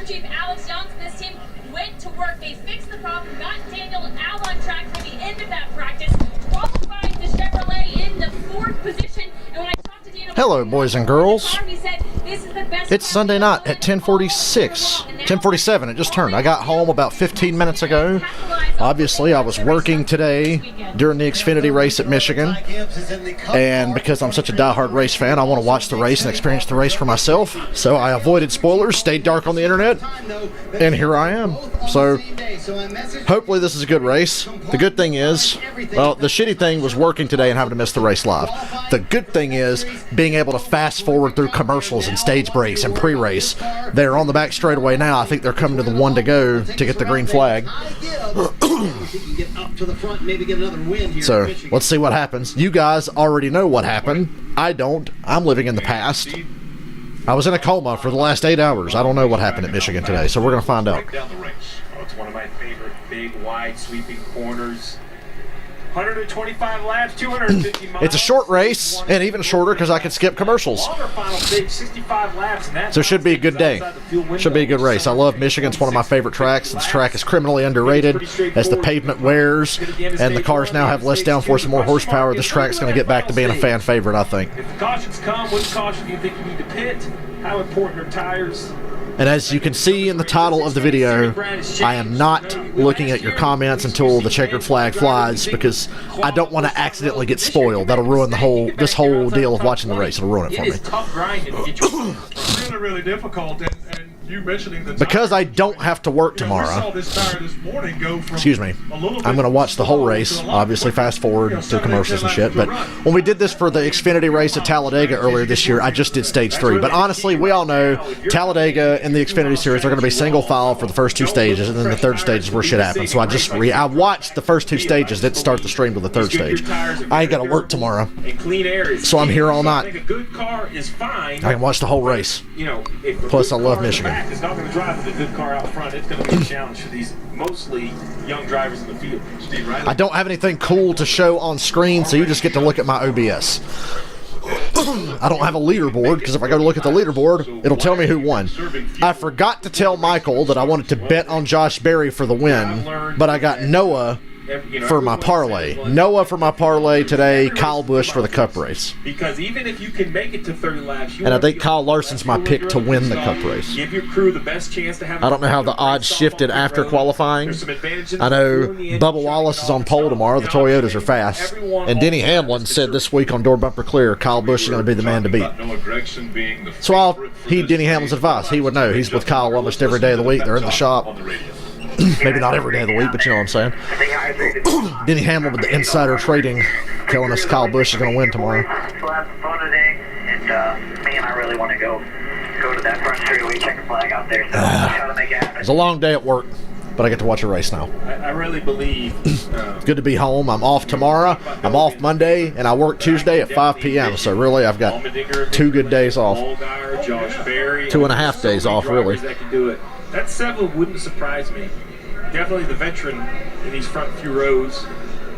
Chief Alex Young, this team went to work. They fixed the problem, got Daniel out on track for the end of that practice, qualified the Chevrolet in the 4th position. And when I talked to Daniel, hello, boys and girls. he said, this is the best. It's Sunday night at 10:46. 10:47, it just turned. I got home about 15 minutes ago. Obviously, I was working today during the Xfinity race at Michigan. And because I'm such a diehard race fan, I want to watch the race and experience the race for myself. So I avoided spoilers, stayed dark on the internet, and here I am. So hopefully this is a good race. The good thing is, well, the shitty thing was working today and having to miss the race live. The good thing is being able to fast forward through commercials and stage breaks and pre-race. They're on the back straightaway now. I think they're coming to the one to go to get the green flag. So let's see what happens. You guys already know what happened. I don't. I'm living in the past. I was in a coma for the last 8 hours. I don't know what happened at Michigan today, so we're going to find out. It's one of my favorite big, wide, sweeping corners. 125 laps, 250 miles. It's a short race, and even shorter because I can skip commercials. So it should be a good day. Should be a good race. I love Michigan. It's one of my favorite tracks. This track is criminally underrated. As the pavement wears and the cars now have less downforce and more horsepower, this track's going to get back to being a fan favorite, I think. If the cautions come, which caution do you think you need to pit? How important are tires? And as you can see in the title of the video, I am not looking at your comments until the checkered flag flies because I don't want to accidentally get spoiled. That'll ruin this whole deal of watching the race. It'll ruin it for me. It is tough grinding to get you really difficult. And you mentioning the because I don't have to work tomorrow. Excuse me. I'm going to watch the whole race. Obviously, fast forward through commercials and shit. But when we did this for the Xfinity race at Talladega earlier this year, I just did stage 3. But honestly, we all know Talladega and the Xfinity Series are going to be single file for the first 2 stages, and then the 3rd stage is where shit happens. So I watched the first 2 stages. Didn't start the stream to the 3rd stage. I ain't got to work tomorrow, so I'm here all night. I can watch the whole race. Plus, I love Michigan. Is not going to drive with a good car out front. It's going to be a challenge for these mostly young drivers in the field. Steve, right? I don't have anything cool to show on screen, so you just get to look at my OBS. I don't have a leaderboard, because if I go to look at the leaderboard, it'll tell me who won. I forgot to tell Michael that I wanted to bet on Josh Berry for the win, but I got Noah for my parlay. Noah for my parlay today, Kyle Busch for the Cup race. Because even if you can make it to 30 laps, and I think Kyle Larson's my pick to win the Cup race. Give your crew the best chance to have. I don't know how the odds shifted after qualifying. I know Bubba Wallace is on pole tomorrow. The Toyotas are fast. And Denny Hamlin said this week on Door Bumper Clear, Kyle Busch is going to be the man to beat. So I'll heed Denny Hamlin's advice. He would know. He's with Kyle almost every day of the week. They're in the shop. Maybe not every day of the week, but you know what I'm saying. Denny Hamlin with the insider trading telling us Kyle Busch is going to win tomorrow. Still having fun today, and man, I really want to go to that front straightaway checker flag out there. So try to make it happen. It's a long day at work, but I get to watch a race now. I really believe it's good to be home. I'm off tomorrow. I'm off Monday, and I work Tuesday at 5 p.m. So really, I've got 2 good days off. 2.5 days off, really. That 7 wouldn't surprise me. Definitely the veteran in these front few rows,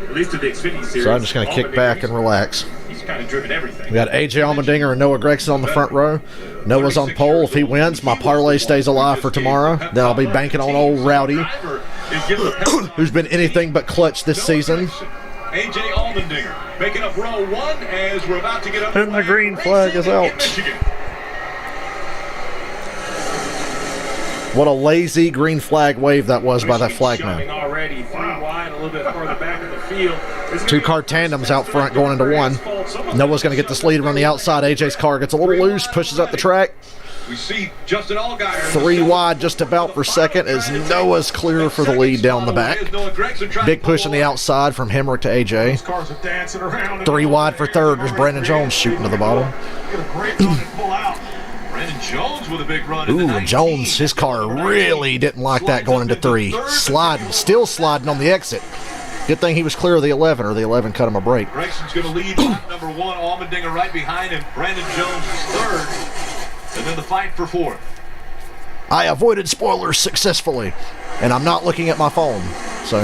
at least of the Xfinity Series. So I'm just going to kick back and relax. He's kind of driven everything. We got AJ Almandinger and Noah Gragson on the front row. Noah's on pole. If he wins, my parlay stays alive for tomorrow. Then I'll be banking on old Rowdy, who's been anything but clutch this season. AJ Almandinger making up row 1 as we're about to get up. And the green flag is out. What a lazy green flag wave that was by that flagman. Already 3 wide, a little bit farther back in the field. 2-car tandems out front going into 1. Noah's going to get this lead on the outside. AJ's car gets a little loose, pushes up the track. We see Justin Allgaier 3 wide just about for second as Noah's clear for the lead down the back. Big push on the outside from Hemrick to AJ. 3 wide for third. There's Brandon Jones shooting to the bottom. Brandon Jones with a big run. Ooh, Jones, his car really didn't like that going into 3. Sliding, still sliding on the exit. Good thing he was clear of the 11, or the 11 cut him a break. Gregson's going to lead number 1, Almandinger right behind him. Brandon Jones is 3rd. And then the fight for 4th. I avoided spoilers successfully, and I'm not looking at my phone. So,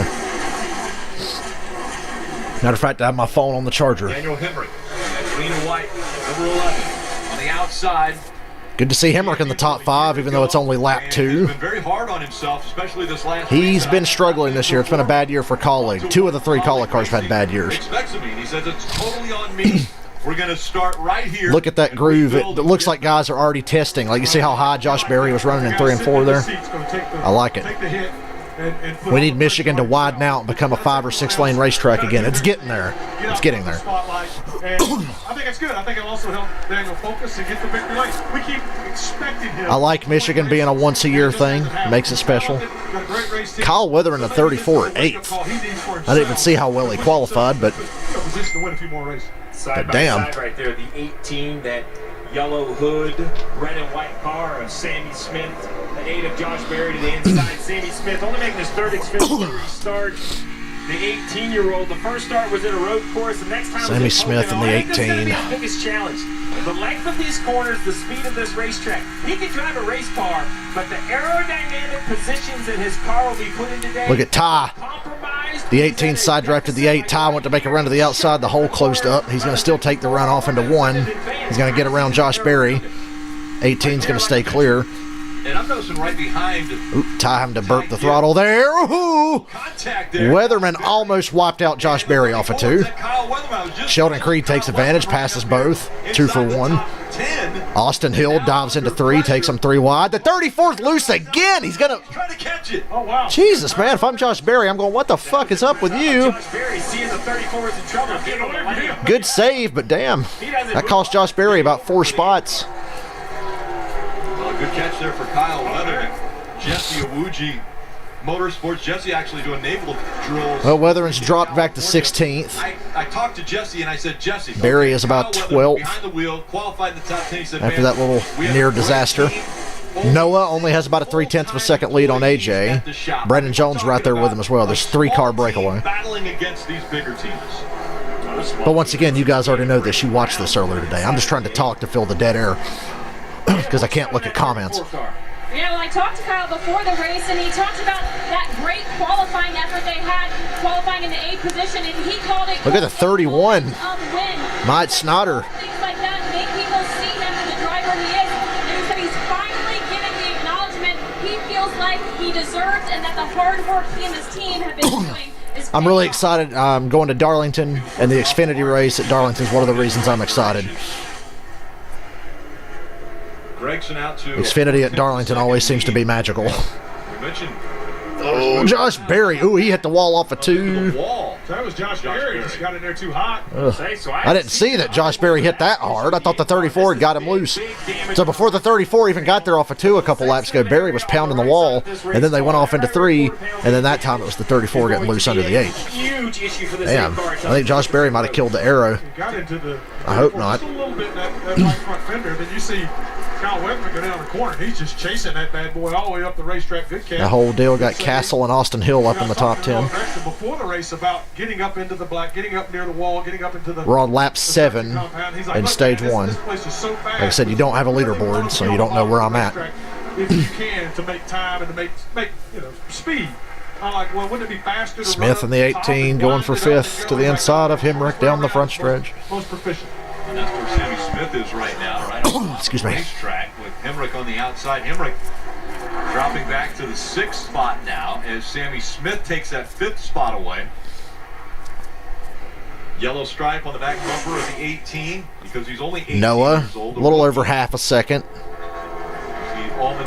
matter of fact, I have my phone on the charger. Daniel Hemrick, green and white, number 11 on the outside. Good to see Hemrick in the top 5, even though it's only lap 2. He's been very hard on himself, especially this last He's been struggling this year. It's been a bad year for Kaulig. 2 of the 3 Kaulig cars have had bad years. He says it's totally on me. We're going to start right here. Look at that groove. It looks like guys are already testing. Like, you see how high Josh Berry was running in 3 and 4 there? I like it. We need Michigan to widen out and become a 5 or 6 lane racetrack again. It's getting there. It's getting there. I think it's good. I think it'll also help Daniel focus and get the victory lane. We keep expecting him. I like Michigan being a once-a-year thing. Makes it special. Kyle Weather in the 34 at 8th. I didn't even see how well he qualified, but Side by damn. side right there, the 18, that yellow hood, red and white car of Sammy Smith, the 8 of Josh Berry to the inside. Sammy Smith only making his 3rd Xfinity Series start. The 18-year-old, the first start was in a road course. The next time Sammy was Smith in the 18. This is going to be his biggest challenge. The length of these corners, the speed of this racetrack. He can drive a race car, but the aerodynamic positions that his car will be put in today. Look at Ty. The 18 side drafted the 8. Ty went to make a run to the outside. The hole closed up. He's going to still take the run off into 1. He's going to get around Josh Berry. 18's going to stay clear. And I'm noticing right behind. Ty having to burp the throttle there. Ooh. Weatherman almost wiped out Josh Berry off of 2. Sheldon Creed takes advantage, passes both. 2 for 1. Austin Hill dives into 3, takes him 3 wide. The 34's loose again. He's going to Trying to catch it. Oh, wow. Jesus, man. If I'm Josh Berry, I'm going, what the fuck is up with you? Josh Berry seeing the 34 is in trouble. Get him on the lane. Good save, but damn. That cost Josh Berry about 4 spots. Well, a good catch there for Kyle Weatherman. Jesse Awuji Motorsports. Jesse actually doing naval drills. Well, Weatherman's dropped back to 16th. I talked to Jesse and I said, Jesse. Berry is about 12th. Behind the wheel, qualified in the top 10. He said, After man, that little we have near a great disaster. team. Noah only has about a 3/10 of a second lead on AJ. Brandon Jones right there with him as well. There's 3-car breakaway. Battling against these bigger teams. But once again, you guys already know this. You watched this earlier today. I'm just trying to talk to fill the dead air because I can't look at comments. Yeah, well, I talked to Kyle before the race, and he talked about that great qualifying effort they had, qualifying in the 8th position, and he called it. Look at the 31. Win. Mike Snotter. Things like that make people see him as the driver he is. And he said he's finally getting the acknowledgement he feels like he deserves, and that the hard work he and his team have been doing. I'm really excited. I'm going to Darlington, and the Xfinity race at Darlington is one of the reasons I'm excited. Gregson out to Xfinity at Darlington always seems to be magical. We mentioned Oh, Josh Berry. Ooh, he hit the wall off of 2. wall. So that was Josh Berry. Just got in there too hot. I didn't see that Josh Berry hit that hard. I thought the 34 had got him loose. So before the 34 even got there off of 2 a couple laps ago, Berry was pounding the wall, and then they went off into 3, and then that time it was the 34 getting loose under the 8. Huge issue for this Damn, I think Josh Berry might have killed the arrow. Got into the. I hope not. Just a little bit in that right front fender. Then you see Kyle Weatherman go down the corner. He's just chasing that bad boy all the way up the racetrack. Good catch. The whole deal got Castle and Austin Hill up in the top 10. Before the race about getting up into the black, getting up near the wall, getting up into the. We're on lap 7 in stage 1. This place is so fast. Like I said, you don't have a leaderboard, so you don't know where I'm at. If you can, to make time and to make speed. I'm like, well, wouldn't it be faster to Smith in the 18 going for 5th to the inside of Hemrick down the front stretch. Most proficient. And that's where Sammy Smith is right now, right? Excuse me. Racetrack with Hemrick on the outside. Hemrick dropping back to the 6th spot now as Sammy Smith takes that 5th spot away. Yellow stripe on the back bumper of the 18 because he's only 18 Noah, years old. a little over half a second.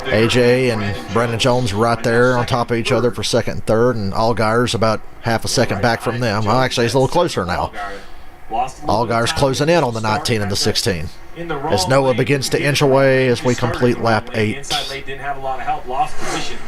AJ and Brandon Jones right there on top of each other for 2nd and 3rd, and Allgaier's about half a second back from them. Well, actually, he's a little closer now. Allgaier's closing in on the 19 and the 16. As Noah begins to inch away as we complete lap 8.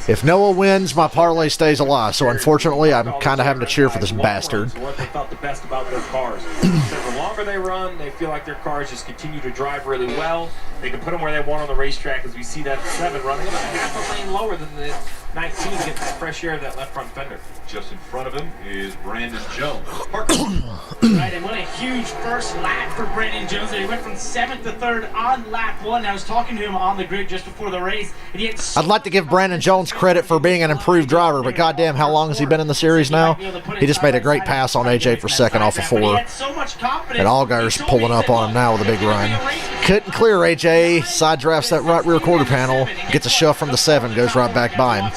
If Noah wins, my parlay stays alive. So unfortunately, I'm kind of having to cheer for this bastard. What they felt the best about their cars. The longer they run, they feel like their cars just continue to drive really well. They can put them where they want on the racetrack, as we see that 7 running about half a lane lower than the 19, getting that fresh air of that left front fender. Just in front of him is Brandon Jones. Right, and what a huge first lap for Brandon Jones. He went from 7th to 3rd on lap 1. I was talking to him on the grid just before the race, and he had I'd like to give Brandon Jones credit for being an improved driver, but goddamn, how long has he been in the series now? He just made a great pass on AJ for 2nd off of 4. And Allgaier's pulling up on him now with a big run. Couldn't clear AJ. Side drafts that right rear quarter panel. Gets a shove from the 7. Goes right back by him.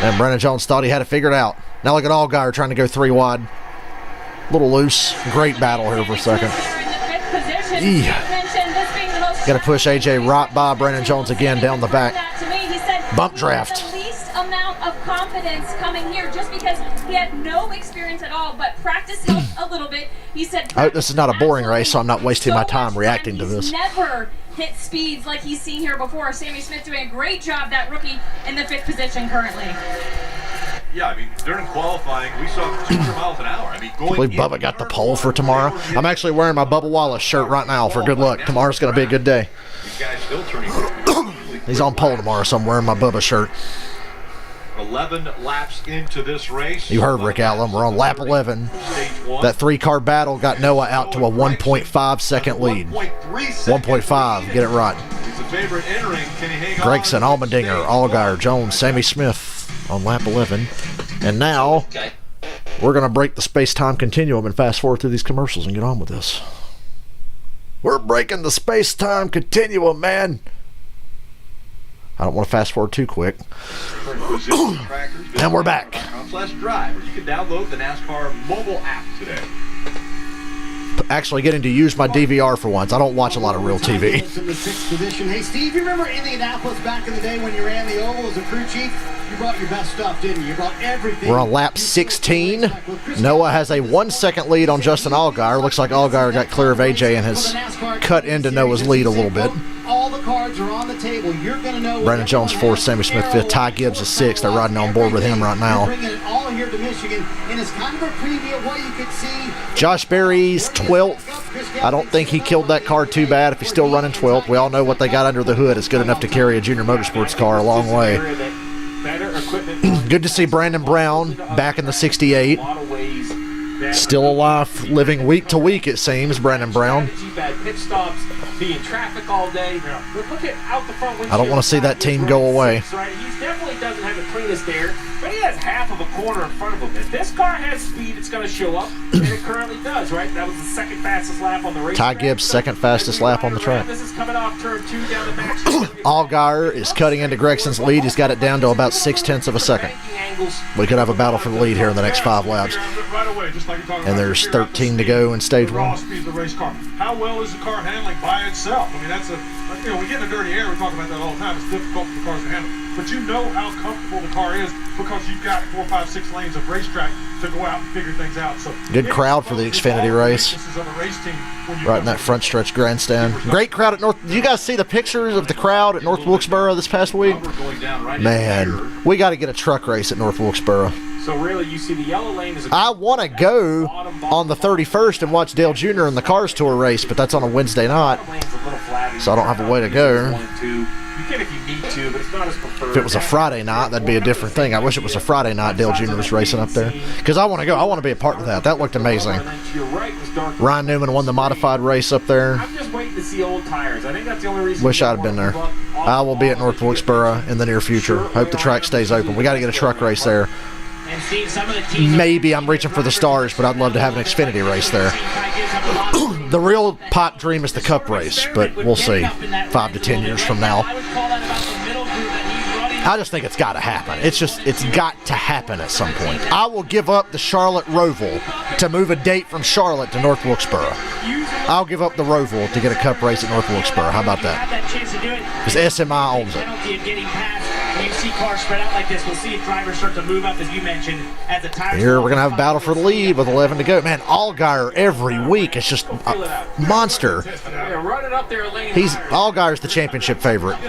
And Brandon Jones thought he had it figured out. Now look at Allgaier trying to go 3 wide. Little loose. Great battle here for a second. Got to push AJ right by Brandon Jones again down the back. Bump draft. The least amount of confidence coming here just because he had no experience at all, but practice helped a little bit. He said, I hope this is not a boring race, so I'm not wasting my time reacting to this. Never hit speeds like he's seen here before. Sammy Smith doing a great job, that rookie in the 5th position currently. Yeah, I mean, during qualifying, we saw 200 miles an hour. I mean, going. I believe Bubba got the pole for tomorrow. I'm actually wearing my Bubba Wallace shirt right now for good luck. Tomorrow's going to be a good day. These guys still turning. He's on pole tomorrow, so I'm wearing my Bubba shirt. 11 laps into this race. You heard Rick Allen. We're on lap 11. That 3-car battle got Noah out to a 1.5 second lead. 1.5. Get it right. He's the favorite entering. Can he hang Gregson, on? Almandinger, Allgaier, Jones, Sammy Smith on lap 11. And now we're going to break the space-time continuum and fast forward through these commercials and get on with this. We're breaking the space-time continuum, man. I don't want to fast forward too quick. And we're back. /drive, or you can download the NASCAR mobile app today. Actually getting to use my DVR for once. I don't watch a lot of real TV. In the 6th position. Hey, Steve, you remember Indianapolis back in the day when you ran the Oval as a crew chief? You brought your best stuff, didn't you? You brought everything. We're on lap 16. Noah has a 1-second lead on Justin Allgaier. Looks like Allgaier got clear of AJ and has cut into Noah's lead a little bit. All the cards are on the table. You're going to know. Brandon Jones 4th, Sammy Smith 5th, Ty Gibbs is 6th. They're riding on board with him right now. Bringing it all here to Michigan, and it's kind of a preview of what you could see. Josh Berry's 12th. I don't think he killed that car too bad if he's still running 12th. We all know what they got under the hood. It's good enough to carry a junior motorsports car a long way. Good to see Brandon Brown back in the 68. Still alive, living week to week, it seems, Brandon Brown. I don't want to see that team go away. He definitely doesn't have the cleanest air, but he has half of a corner in front of him. If this car has speed, it's going to show up, and it currently does, right? That was the 2nd fastest lap on the race. Ty Gibbs, 2nd fastest lap on the track. This is coming off turn 2 down the max. Allgaier is cutting into Gregson's lead. He's got it down to about 0.6 of a second. We could have a battle for the lead here in the next 5 laps. And there's 13 to go in stage 1. How well is the car handling by itself? I mean, that's we get in the dirty air, we talk about that all the time. It's difficult for the cars to handle. But you know how comfortable the car is because you've got 4, 5, 6 lanes of racetrack to go out and figure things out. So good crowd for the Xfinity race. Right in that front stretch grandstand. Great crowd at North. Did you guys see the pictures of the crowd at North Wilkesboro this past week? Man, we got to get a truck race at North Wilkesboro. So really, you see the yellow lane is. I want to go on the 31st and watch Dale Jr. in the Cars Tour race, but that's on a Wednesday night, so I don't have a way to go. If it was a Friday night, that'd be a different thing. I wish it was a Friday night Dale Jr. was racing up there, because I want to go. I want to be a part of that. That looked amazing. Ryan Newman won the modified race up there. I'm just waiting to see old tires. I think that's the only reason. Wish I'd have been there. I will be at North Wilkesboro in the near future. Hope the track stays open. We got to get a truck race there. Maybe I'm reaching for the stars, but I'd love to have an Xfinity race there. The real pipe dream is the Cup race, but we'll see 5 to 10 years from now. I just think it's got to happen. It's got to happen at some point. I will give up the Charlotte Roval to move a date from Charlotte to North Wilkesboro. I'll give up the Roval to get a Cup race at North Wilkesboro. How about that? Because SMI owns it. You see cars spread out like this. We'll see if drivers start to move up, as you mentioned, as the tires. Here we're going to have a battle for the lead with 11 to go. Man, Allgaier every week is just a monster. Allgaier's the championship favorite.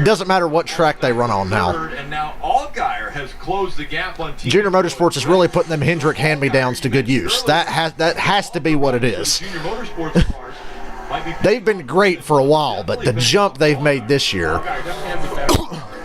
Doesn't matter what track they run on now. And now Allgaier has closed the gap on team. Junior Motorsports is really putting them Hendrick hand-me-downs to good use. That has to be what it is. They've been great for a while, but the jump they've made this year,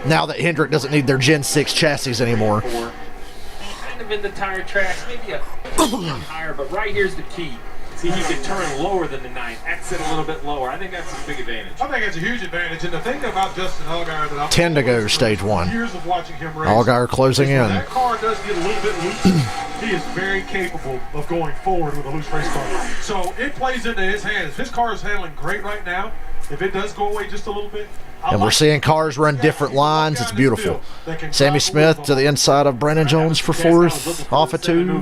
now that Hendrick doesn't need their Gen 6 chassis anymore. Kind of in the tire tracks, maybe a higher, but right here's the key. See, he can turn lower than the 9, exit a little bit lower. I think that's a big advantage. I think it's a huge advantage. And the thing about Justin Allgaier that I'm 10 to go, stage 1. Years of watching him race. Allgaier closing in. That car does get a little bit loose. he is very capable of going forward with a loose race car. So it plays into his hands. His car is handling great right now. If it does go away just a little bit, and we're seeing cars run different lines. It's beautiful. Sammy Smith to the inside of Brandon Jones for fourth, off of 2.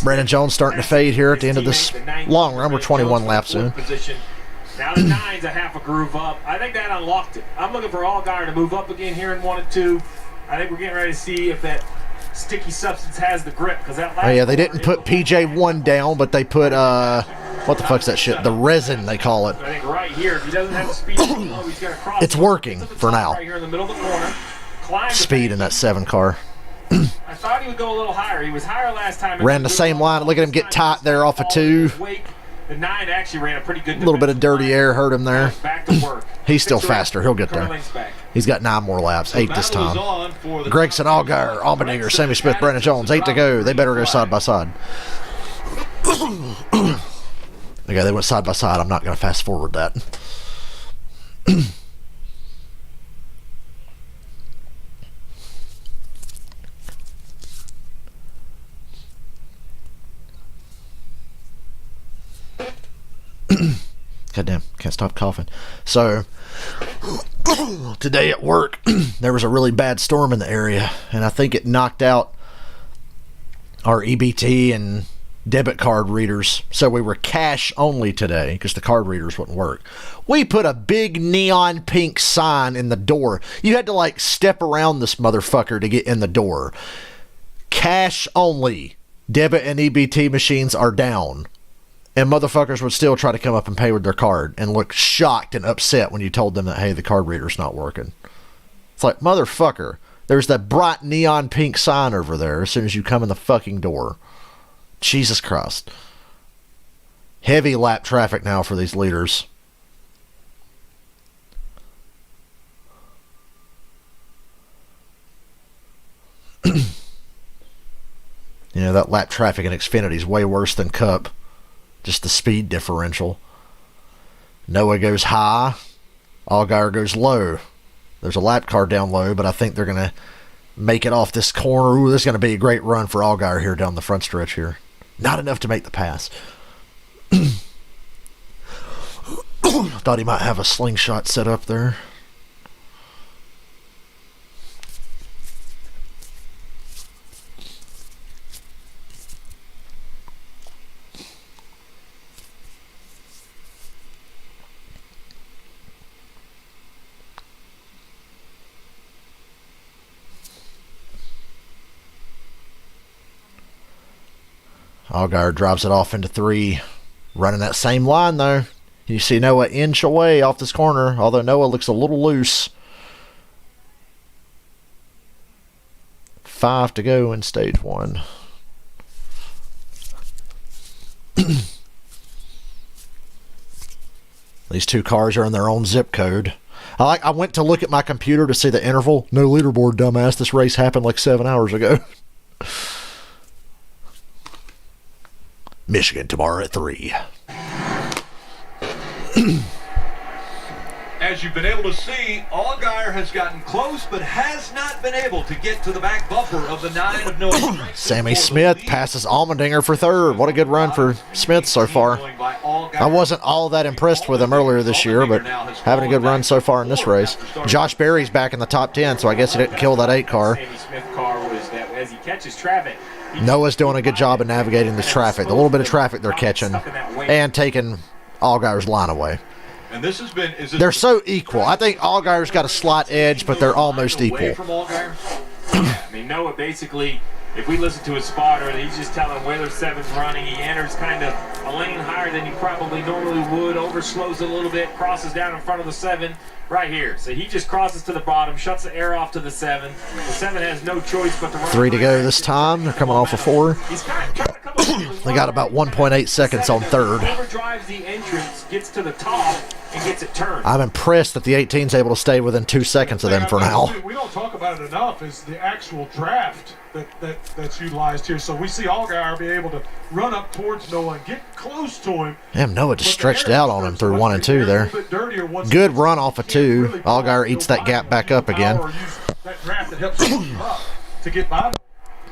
Brandon Jones starting to fade here at the end of this long run. We're 21 laps in. Now the 9's a half a groove up. I think that unlocked it. I'm looking for Allgaier to move up again here in 1 and 2. I think we're getting ready to see if that sticky substance has the grip. Because that last yeah, they didn't put PJ1 down, but they put what the fuck's that shit? The resin, they call it. I think right here, if he doesn't have the speed, he's going to cross. It's working for now. Right here in the middle of the corner. Speed in that 7 car. I thought he would go a little higher. He was higher last time. Ran the same line. Look at him get tight there off of 2. The 9 actually ran a pretty good. A little bit of dirty air hurt him there. Back to work. He's still faster. He'll get there. He's got 9 more laps. 8 this time. Gregson, Allgaier, Almandinger, Sammy Smith, Brandon Jones. 8 to go. They better go side by side. Okay, they went side by side. I'm not going to fast forward that. Goddamn, can't stop coughing. So, today at work, there was a really bad storm in the area, and I think it knocked out our EBT and debit card readers, so we were cash only today because the card readers wouldn't work. We put a big neon pink sign in the door. You had to like step around this motherfucker to get in the door. Cash only. Debit and EBT machines are down. And motherfuckers would still try to come up and pay with their card and look shocked and upset when you told them that, hey, the card reader's not working. It's like, motherfucker, there's that bright neon pink sign over there as soon as you come in the fucking door. Jesus Christ. Heavy lap traffic now for these leaders. You know, that lap traffic in Xfinity is way worse than Cup. Just the speed differential. Noah goes high. Allgaier goes low. There's a lap car down low, but I think they're going to make it off this corner. Ooh, this is going to be a great run for Allgaier here down the front stretch here. Not enough to make the pass. Thought he might have a slingshot set up there. Allgaier drives it off into 3. Running that same line, though. You see Noah inch away off this corner, although Noah looks a little loose. 5 to go in stage 1. These 2 cars are in their own zip code. I went to look at my computer to see the interval. No leaderboard, dumbass. This race happened like 7 hours ago. Michigan tomorrow at 3. As you've been able to see, Allgaier has gotten close, but has not been able to get to the back bumper of the 9 of Noah. Sammy Smith passes Almandinger for 3rd. What a good run for Smith so far. I wasn't all that impressed with him earlier this year, but having a good run so far in this race. Josh Berry's back in the top 10, so I guess he didn't kill that 8 car. Sammy Smith car was that as he catches traffic. Noah's doing a good job of navigating the traffic. The little bit of traffic they're catching and taking Allgaier's line away. And this has been, they're so equal. I think Allgaier's got a slight edge, but they're almost equal. From Allgaier? Yeah, I mean, Noah basically, if we listen to his spotter, he's just telling where the 7's running. He enters kind of a lane higher than he probably normally would, overslows a little bit, crosses down in front of the 7 right here. So he just crosses to the bottom, shuts the air off to the 7. The 7 has no choice but to run. 3 to go this time. They're coming off of 4. He's kind of trying to come up. They got about 1.8 seconds on 3rd. Overdrives the entrance, gets to the top, and gets it turned. I'm impressed that the 18's able to stay within 2 seconds of them for now. We don't talk about it enough is the actual draft that's utilized here. So we see Allgaier be able to run up towards Noah and get close to him. Damn, Noah just stretched out on him through 1 and 2 there. Good run off of 2. Allgaier eats that gap back up again. to get by.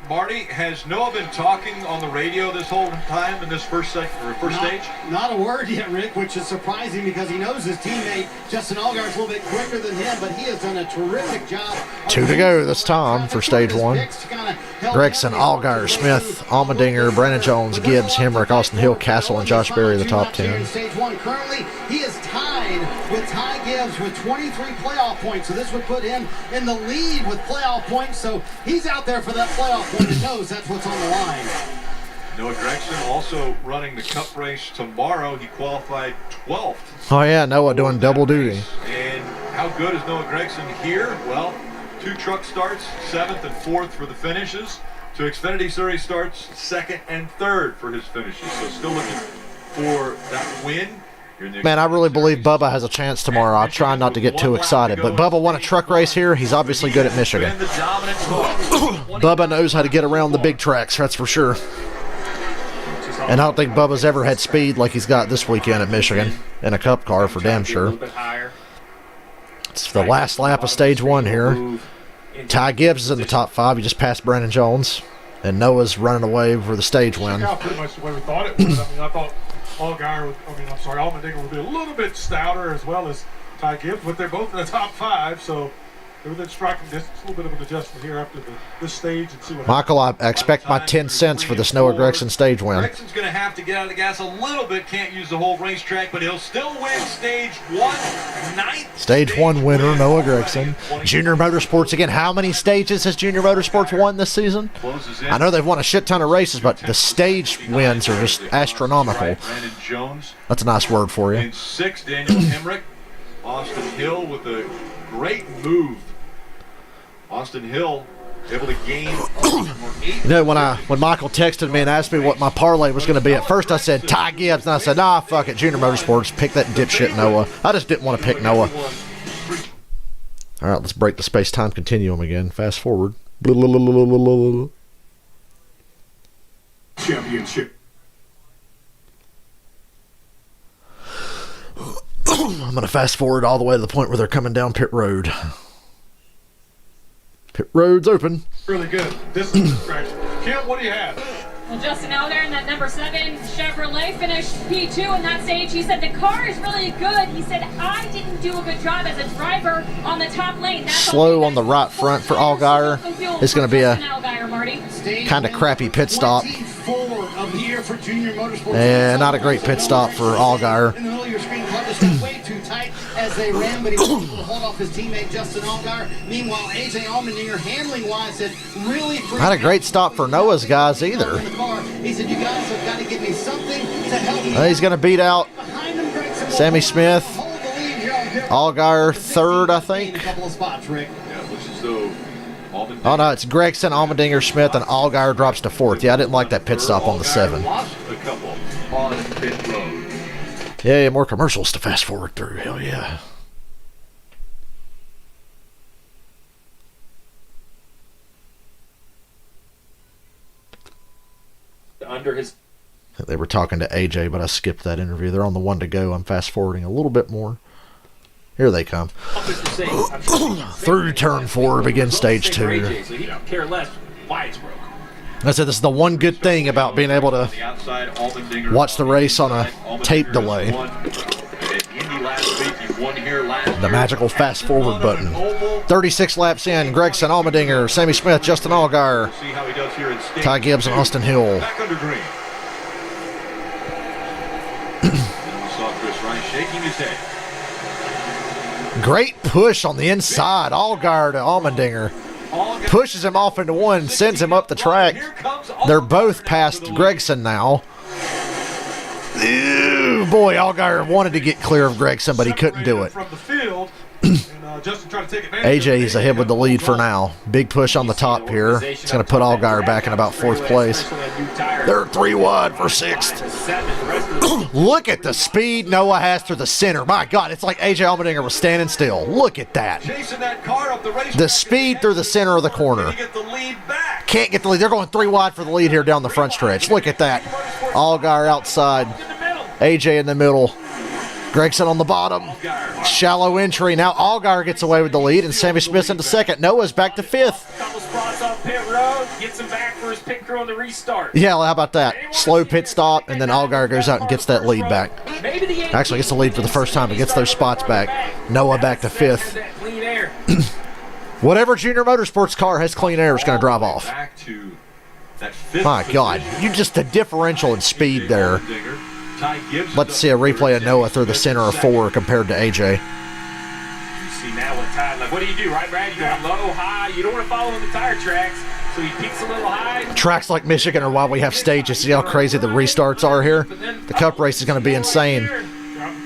Marty, has Noah been talking on the radio this whole time in this first stage? Not a word yet, Rick, which is surprising because he knows his teammate Justin Allgaier is a little bit quicker than him, but he has done a terrific job. 2 to go this time for stage 1. Gregson, Allgaier, Smith, Almandinger, Brandon Jones, Gibbs, Hemrick, Austin Hill, Castle, and Josh Berry the top 10. Stage 1 currently, he is tied with Ty Gibbs with 23 playoff points, so this would put him in the lead with playoff points, so he's out there for that playoff point and knows that's what's on the line. Noah Gregson also running the Cup race tomorrow. He qualified 12th. Oh, yeah, Noah doing double duty. And how good is Noah Gregson here? Well, 2 truck starts, 7th and 4th for the finishes. 2 Xfinity Series starts, 2nd and 3rd for his finishes. So still looking for that win. Man, I really believe Bubba has a chance tomorrow. I'll try not to get too excited, but Bubba won a truck race here. He's obviously good at Michigan. Bubba knows how to get around the big tracks, that's for sure. And I don't think Bubba's ever had speed like he's got this weekend at Michigan in a Cup car for damn sure. It's the last lap of stage 1 here. Ty Gibbs is in the top 5. He just passed Brandon Jones. And Noah's running away for the stage win. Pretty much the way we thought it was. I mean, I thought Almandinger would be a little bit stouter as well as Ty Gibbs, but they're both in the top 5, so they're within striking distance. A little bit of an adjustment here after this stage and see what Michael, I expect my 10 cents for this Noah Gregson stage win. Gregson's going to have to get out of the gas a little bit. Can't use the whole racetrack, but he'll still win stage 1. 9th Stage 1 winner, Noah Gregson. Junior Motorsports again. How many stages has Junior Motorsports won this season? I know they've won a shit ton of races, but the stage wins are just astronomical. That's a nice word for you. In 6th, Daniel Hemrick. Austin Hill with a great move. Austin Hill able to gain. You know, when Michael texted me and asked me what my parlay was going to be, at first I said Ty Gibbs, and I said, nah, fuck it, Junior Motorsports, pick that dipshit Noah. I just didn't want to pick Noah. All right, let's break the space-time continuum again. Fast forward. championship. I'm going to fast forward all the way to the point where they're coming down pit road. Pit road's open. Really good. This is distraction. Kim, what do you have? Well, Justin Allgaier in that number 7 Chevrolet finished P2 in that stage. He said the car is really good. He said, I didn't do a good job as a driver on the top lane. That's slow on the right front for Allgaier. It's going to be a kind of crappy pit stop. And not a great pit stop for Allgaier. In the middle of your screen, car just got way too tight as they ran, but he was able to hold off his teammate Justin Allgaier. Meanwhile, AJ Almandinger, handling-wise, said really... Not a great stop for Noah's guys either. He said, you guys have got to give me something to help me. He's going to beat out Sammy Smith. Allgaier third, I think. A couple of spots, Rick. Yeah, looks as though Oh, no, it's Gregson, Almandinger, Smith, and Allgaier drops to 4th. Yeah, I didn't like that pit stop on the 7. Lost a couple on pit road. Yeah, more commercials to fast forward through. Hell yeah. Under his... They were talking to AJ, but I skipped that interview. They're on the 1 to go. I'm fast forwarding a little bit more. Here they come. Through turn 4 begins stage 2. So he don't care less why it's broke. I said this is the one good thing about being able to watch the race on a tape delay. The magical fast forward button. 36 laps in, Gregson, Almandinger, Sammy Smith, Justin Allgaier, Ty Gibbs, and Austin Hill. Back under green. We saw Chris Rice shaking his head. Great push on the inside. Allgaier to Almandinger. Pushes him off into one, sends him up the track. They're both past Gregson now. Ew, boy, Allgaier wanted to get clear of Gregson, but he couldn't do it. AJ is ahead with the lead for now. Big push on the top here. It's going to put Allgaier back in about 4th place. They're 3 wide for 6th. Look at the speed Noah has through the center. My God, it's like AJ Almandinger was standing still. Look at that. The speed through the center of the corner. Can't get the lead. They're going 3 wide for the lead here down the front stretch. Look at that. Allgaier outside. AJ in the middle. Gregson on the bottom. Shallow entry. Now Allgaier gets away with the lead, and Sammy Smith's into 2nd. Noah's back to 5th. pit road, gets him back for his pit crew on the restart. Yeah, well, how about that? Slow pit stop, and then Allgaier goes out and gets that lead back. Actually, gets the lead for the first time. He gets those spots back. Noah back to 5th. Whatever Junior Motorsports car has clean air is going to drive off. Back to that 5th My God, you just the differential in speed there. Let's see a replay of Noah through the center of 4 compared to AJ. See now what Ty, like, what do, right, Brad? You go low, high. You don't want to follow in the tire tracks, so he peaks a little high. Tracks like Michigan are why we have stages. See how crazy the restarts are here? The Cup race is going to be insane.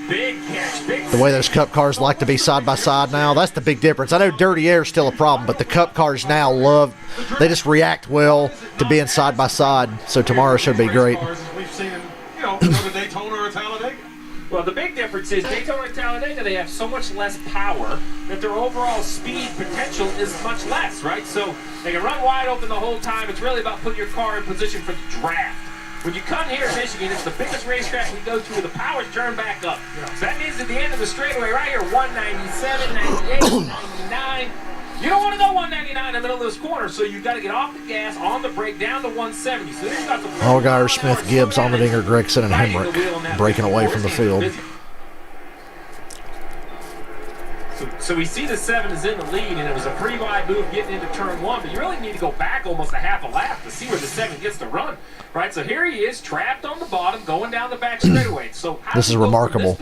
Big catch, big The way those Cup cars like to be side by side now, that's the big difference. I know dirty air is still a problem, but the Cup cars now they just react well to being side by side. So tomorrow should be great. We've seen in, whether Daytona or Talladega. Well, the big difference is Daytona and Talladega, they have so much less power that their overall speed potential is much less, right? So they can run wide open the whole time. It's really about putting your car in position for the draft. When you come here in Michigan, it's the biggest racetrack we go to where the power's turned back up. So that means at the end of the straightaway right here, 197, 98, 99. You don't want to go 199 in the middle of this corner, so you've got to get off the gas, on the brake, down to 170. So then you've got the Allgaier, Smith, Gibbs, Almandinger, Gregson, and Hemrick breaking away from the field. So we see the 7 is in the lead, and it was a pretty wide move getting into turn 1, but you really need to go back almost a half a lap to see where the 7 gets to run. Right, so here he is, trapped on the bottom, going down the back straightaway. So this is remarkable.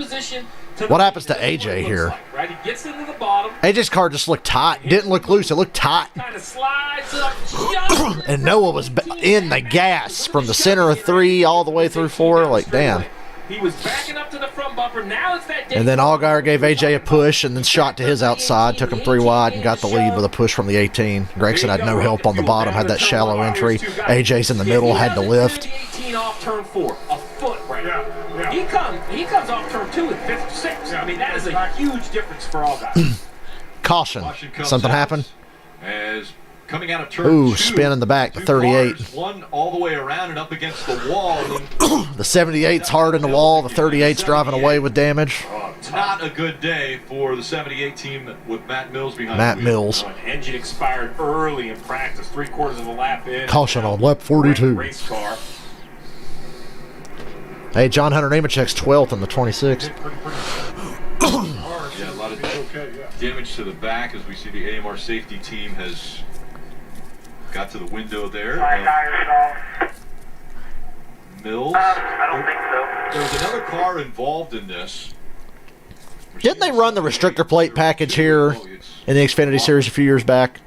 What happens to AJ here? Like, right, he gets into the bottom. AJ's car just looked tight. Didn't look loose. It looked tight. Kind of slides up. And Noah was in the gas from the center of 3 all the way through 4. Like, damn. He was backing up to the front bumper. Now it's that. And then Allgaier gave AJ a push and then shot to his outside, took him 3 wide and got the lead with a push from the 18. Gregson had no help on the bottom, had that shallow entry. AJ's in the middle, had to lift. 18 off turn 4, a foot right now. He comes off turn 2 at 56. I mean, that is a huge difference for Allgaier. Caution. Something happened? As coming out of turn 2, spin in the back, the 38. One all the way around and up against the wall. The 78's hard in the wall. The 38's driving away with damage. Not a good day for the 78 team with Matt Mills behind Matt Mills. Engine expired early in practice, 3/4 of a lap in. Caution on lap 42. Race car. Hey, John Hunter Nemechek's 12th in the 26. Yeah, a lot of damage to the back as we see the AMR safety team has got to the window there. Mills. I don't think so. There was another car involved in this. Didn't they run the restrictor plate package here in the Xfinity Series a few years back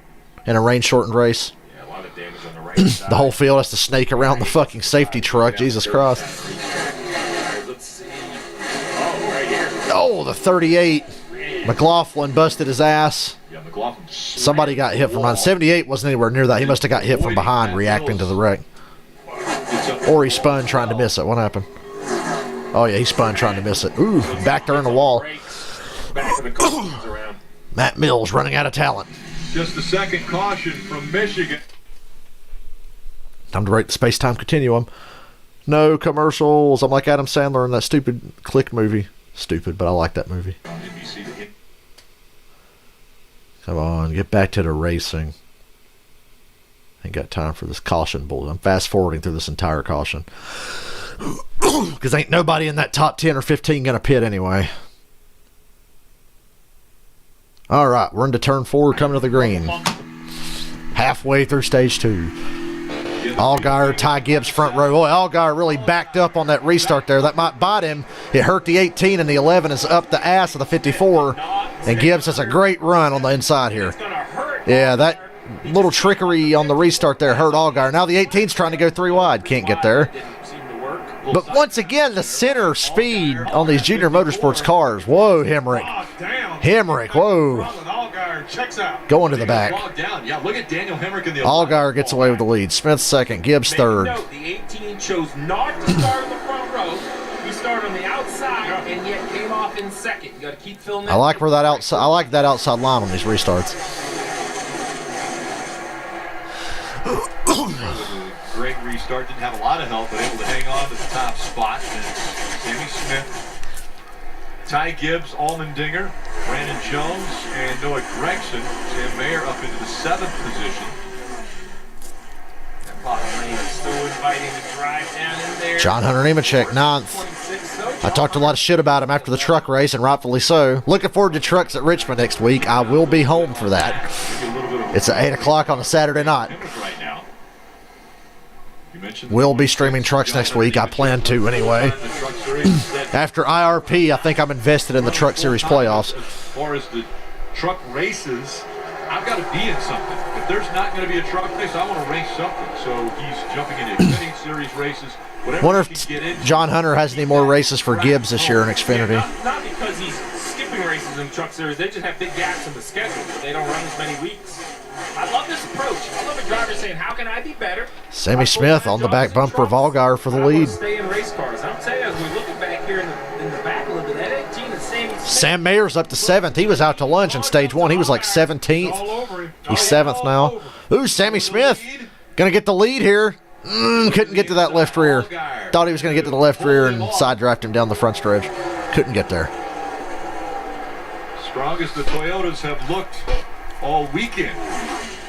in a rain-shortened race? Yeah, a lot of damage on the right side. The whole field has to snake around the fucking safety truck. Jesus Christ. Let's see. Oh, right here. Oh, the 38. McLaughlin busted his ass. Yeah, McLaughlin. Somebody got hit from behind. 78 wasn't anywhere near that. He must have got hit from behind reacting to the wreck. Or he spun trying to miss it. What happened? Oh, yeah, he spun trying to miss it. Ooh, back there in the wall. Matt Mills running out of talent. Just a second caution from Michigan. Time to rate the space-time continuum. No commercials. I'm like Adam Sandler in that stupid Click movie. Stupid, but I like that movie. Come on, get back to the racing. Ain't got time for this caution bull. I'm fast-forwarding through this entire caution. Because ain't nobody in that top 10 or 15 going to pit anyway. All right, we're into turn 4, coming to the green. Halfway through stage 2. Allgaier, Ty Gibbs front row. Boy, Allgaier really backed up on that restart there. That might bite him. It hurt the 18, and the 11 is up the ass of the 54. And Gibbs has a great run on the inside here. Yeah, that little trickery on the restart there hurt Allgaier. Now the 18's trying to go 3 wide. Can't get there. But once again, the center speed on these Junior Motorsports cars. Whoa, Hemrick. Hemrick, whoa. Going to the back. Yeah, look at Daniel Hemrick in the Allgaier gets away with the lead. Smith second. Gibbs third. The 18 chose not to start in the front row. He started on the outside and yet came off in second. You got to keep filling that. I like where that outside. I like that outside line on these restarts. Great restart. Didn't have a lot of help, but able to hang on to the top spot. And Sammy Smith, Ty Gibbs, Almandinger, Brandon Jones, and Noah Gregson. Sam Mayer up into the 7th position. Bottom lane is so inviting to drive down in there. John Hunter Nemechek, 9th. I talked a lot of shit about him after the truck race, and rightfully so. Looking forward to trucks at Richmond next week. I will be home for that. It's at 8 o'clock on a Saturday night. We'll be streaming trucks next week. I plan to anyway. After IRP, I think I'm invested in the Truck Series playoffs. As far as the truck races, I've got to be in something. If there's not going to be a truck race, I want to race something. So he's jumping into Xfinity Series races. Wonder if John Hunter has any more races for Gibbs this year in Xfinity. Not because he's skipping races in Truck Series. They just have big gaps in the schedule. They don't run as many weeks. I love this approach. I love a driver saying, how can I be better? Sammy Smith on the back bumper of Allgaier for the lead. Stay in race cars. I'll tell you, as we're looking back here in the back a little bit, that 18 is Sammy Smith. Sam Mayer's up to 7th. He was out to lunch in stage 1. He was like 17th. He's 7th now. Ooh, Sammy Smith gonna get the lead here. Couldn't get to that left rear. Thought he was gonna get to the left rear and side draft him down the front stretch. Couldn't get there. Strong as the Toyotas have looked all weekend.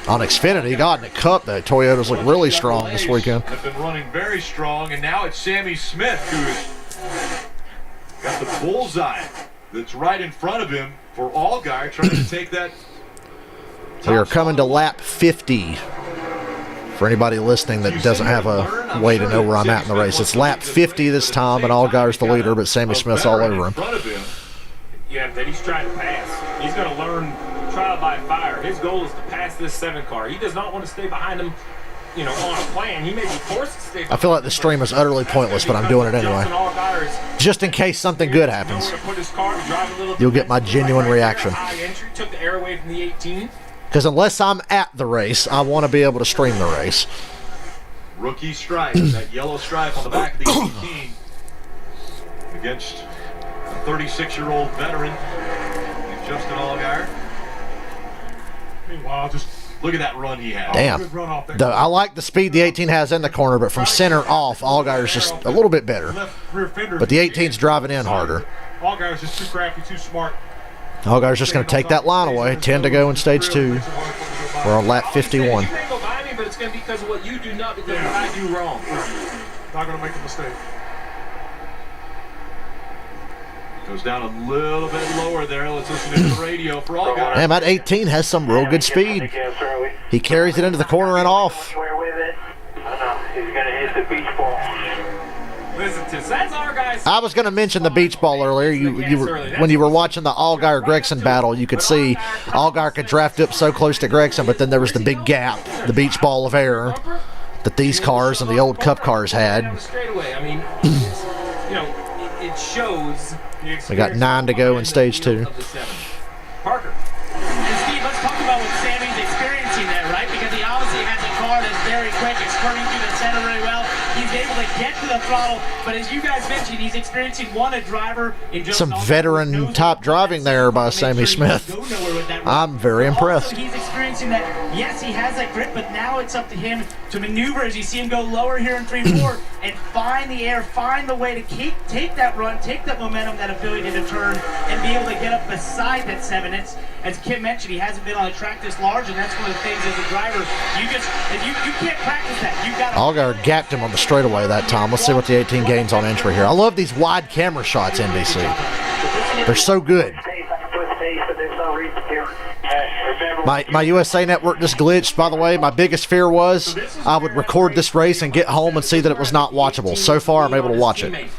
On Xfinity, God, in the Cup, the Toyotas look really strong this weekend. Have been running very strong, and now it's Sammy Smith who's got the bullseye that's right in front of him for Allgaier, trying to take that. We are coming to lap 50. For anybody listening that doesn't have a way to know where I'm at in the race, it's lap 50 this time, and Allgaier's the leader, but Sammy Smith's all over him. Yeah, that he's trying to pass. He's going to learn trial by fire. His goal is to pass this 7 car. He does not want to stay behind him, on a plan. He may be forced to stay behind. I feel like the stream is utterly pointless, but I'm doing it anyway. Just in case something good happens. You'll get my genuine reaction. Took the air away from the 18. Because unless I'm at the race, I want to be able to stream the race. Rookie stripe, that yellow stripe on the back of the 18 against a 36-year-old veteran, Justin Allgaier. Meanwhile, just look at that run he had. Damn. I like the speed the 18 has in the corner, but from center off, Allgaier's just a little bit better. But the 18's driving in harder. Allgaier's just too crafty, too smart. Allgaier's just going to take that line away. 10 to go in stage 2. We're on lap 51. You may go by me, but it's going to be because of what you do, not because of what I do wrong. Not going to make a mistake. Goes down a little bit lower there. Let's listen to the radio for Allgaier. Damn, that 18 has some real good speed. He carries it into the corner and off. He's going to hit the beach ball. Listen to that's our guys. I was going to mention the beach ball earlier. When you were watching the Allgaier-Gregson battle, you could see Allgaier could draft up so close to Gregson, but then there was the big gap, the beach ball of air that these cars and the old Cup cars had. Straight away. I mean, it shows. We got 9 to go in stage 2. Parker. And Steve, let's talk about what Sammy's experiencing there, right? Because he obviously has a car that's very quick. It's turning through the center very well. He's able to get to the throttle, but as you guys mentioned, he's experiencing a driver in some veteran top driving there by Sammy Smith. I'm very impressed. He's experiencing that. Yes, he has that grip, but now it's up to him to maneuver as you see him go lower here in 3-4 and find the air, find the way to take that run, take that momentum, that ability to turn, and be able to get up beside that 7. It's, as Kim mentioned, he hasn't been on a track this large, and that's one of the things as a driver, you can't practice that. You got Allgaier gapped him on the straightaway that time. Let's see what the 18 gains on entry here. I love these wide camera shots, NBC. They're so good. My USA Network just glitched, by the way. My biggest fear was I would record this race and get home and see that it was not watchable. So far, I'm able to watch it.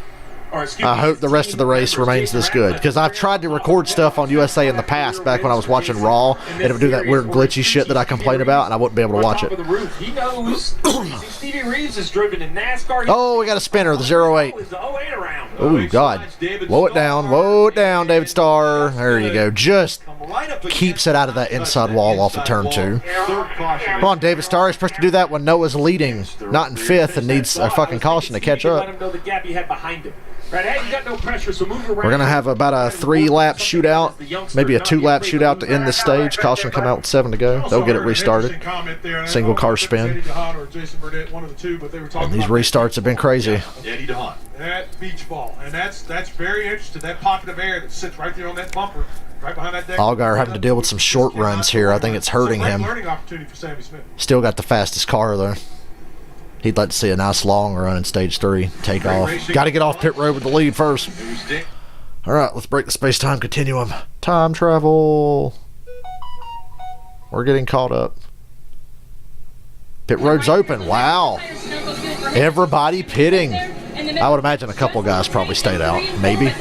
I hope the rest of the race remains this good, because I've tried to record stuff on USA in the past, back when I was watching Raw, and it would do that weird glitchy shit that I complain about, and I wouldn't be able to watch it. He knows. Stevie Reeves has driven in NASCAR. Oh, we got a spinner, the 08. Oh, God. Whoa it down, David Starr. There you go. Just keeps it out of that inside wall off of turn 2. Come on, David Starr. He's supposed to do that when Noah's leading, not in 5th, and needs a fucking caution to catch up. Let him know the gap he had behind him. Right, hey, you got no pressure, so move around. We're going to have about a 3-lap shootout, maybe a 2-lap shootout to end this stage. Caution come out with 7 to go. They'll get it restarted. Single car spin. And these restarts have been crazy. That beach ball, and that's very interesting. That pocket of air that sits right there on that bumper, right behind that deck. Allgaier having to deal with some short runs here. I think it's hurting him. Learning opportunity for Sammy Smith. Still got the fastest car, though. He'd like to see a nice long run in stage 3. Take off. Got to get off pit road with the lead first. All right, let's break the space-time continuum. Time travel. We're getting caught up. Pit road's open. Wow. Everybody pitting. I would imagine a couple guys probably stayed out. Maybe.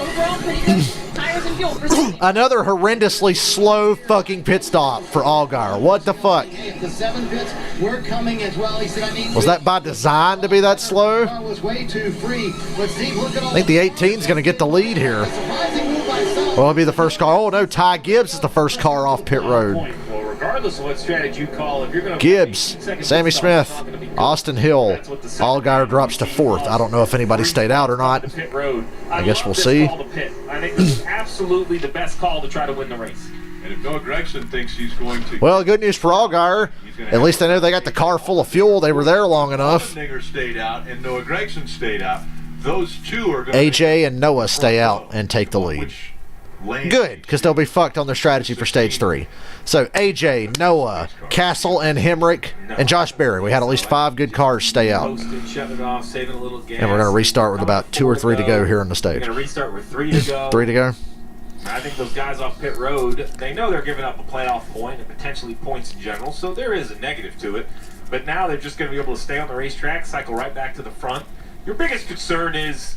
Another horrendously slow fucking pit stop for Allgaier. What the fuck? The 7 pits were coming as well. He said, I need Was that by design to be that slow? car was way too free. But Steve, look at all I think the 18's going to get the lead here. Well, it'll be the first car. Oh, no, Ty Gibbs is the first car off pit road. Well, regardless of what strategy you call, if you're going to Gibbs, Sammy Smith, Austin Hill. Allgaier drops to 4th. I don't know if anybody stayed out or not. pit road. I guess we'll see. I think this is absolutely the best call to try to win the race. And if Noah Gregson thinks he's going to... Well, good news for Allgaier. At least they know they got the car full of fuel. They were there long enough. Almandinger stayed out and Noah Gregson stayed out. Those two are going AJ and Noah stay out and take the lead. Good, because they'll be fucked on their strategy for stage 3. So AJ, Noah, Castle, and Hemrick, and Josh Berry. We had at least 5 good cars stay out. And we're going to restart with about 2 or 3 to go here in the stage. We're going to restart with 3 to go. 3 to go. I think those guys off pit road, they know they're giving up a playoff point and potentially points in general, so there is a negative to it. But now they're just going to be able to stay on the racetrack, cycle right back to the front. Your biggest concern is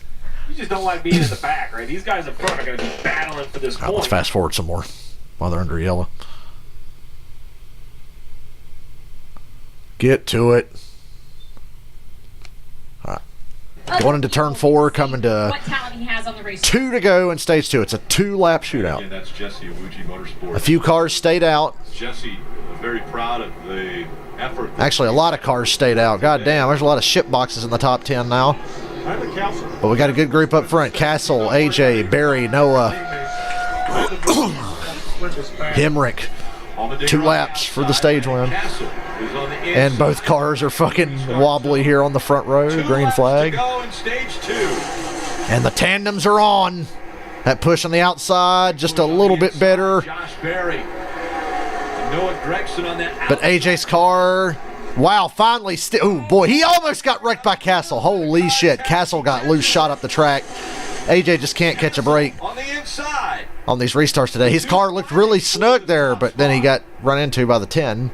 you just don't like being in the back, right? These guys up front are going to be battling for this point. Let's fast forward some more while they're under yellow. Get to it. All right. Going into turn 4, coming to What talent he has on the race. 2 to go in stage 2. It's a 2-lap shootout. And that's Jesse of Wuji Motorsports. A few cars stayed out. Jesse, very proud of the effort. Actually, a lot of cars stayed out. God damn, there's a lot of ship boxes in the top 10 now. But we got a good group up front. Castle, AJ, Barry, Noah, Hemrick. 2 laps for the stage win. And both cars are fucking wobbly here on the front row. Green flag. And the tandems are on. That push on the outside, just a little bit better. But AJ's car, wow, finally, oh boy, he almost got wrecked by Castle. Holy shit, Castle got loose, shot up the track. AJ just can't catch a break on these restarts today. His car looked really snug there, but then he got run into by the 10.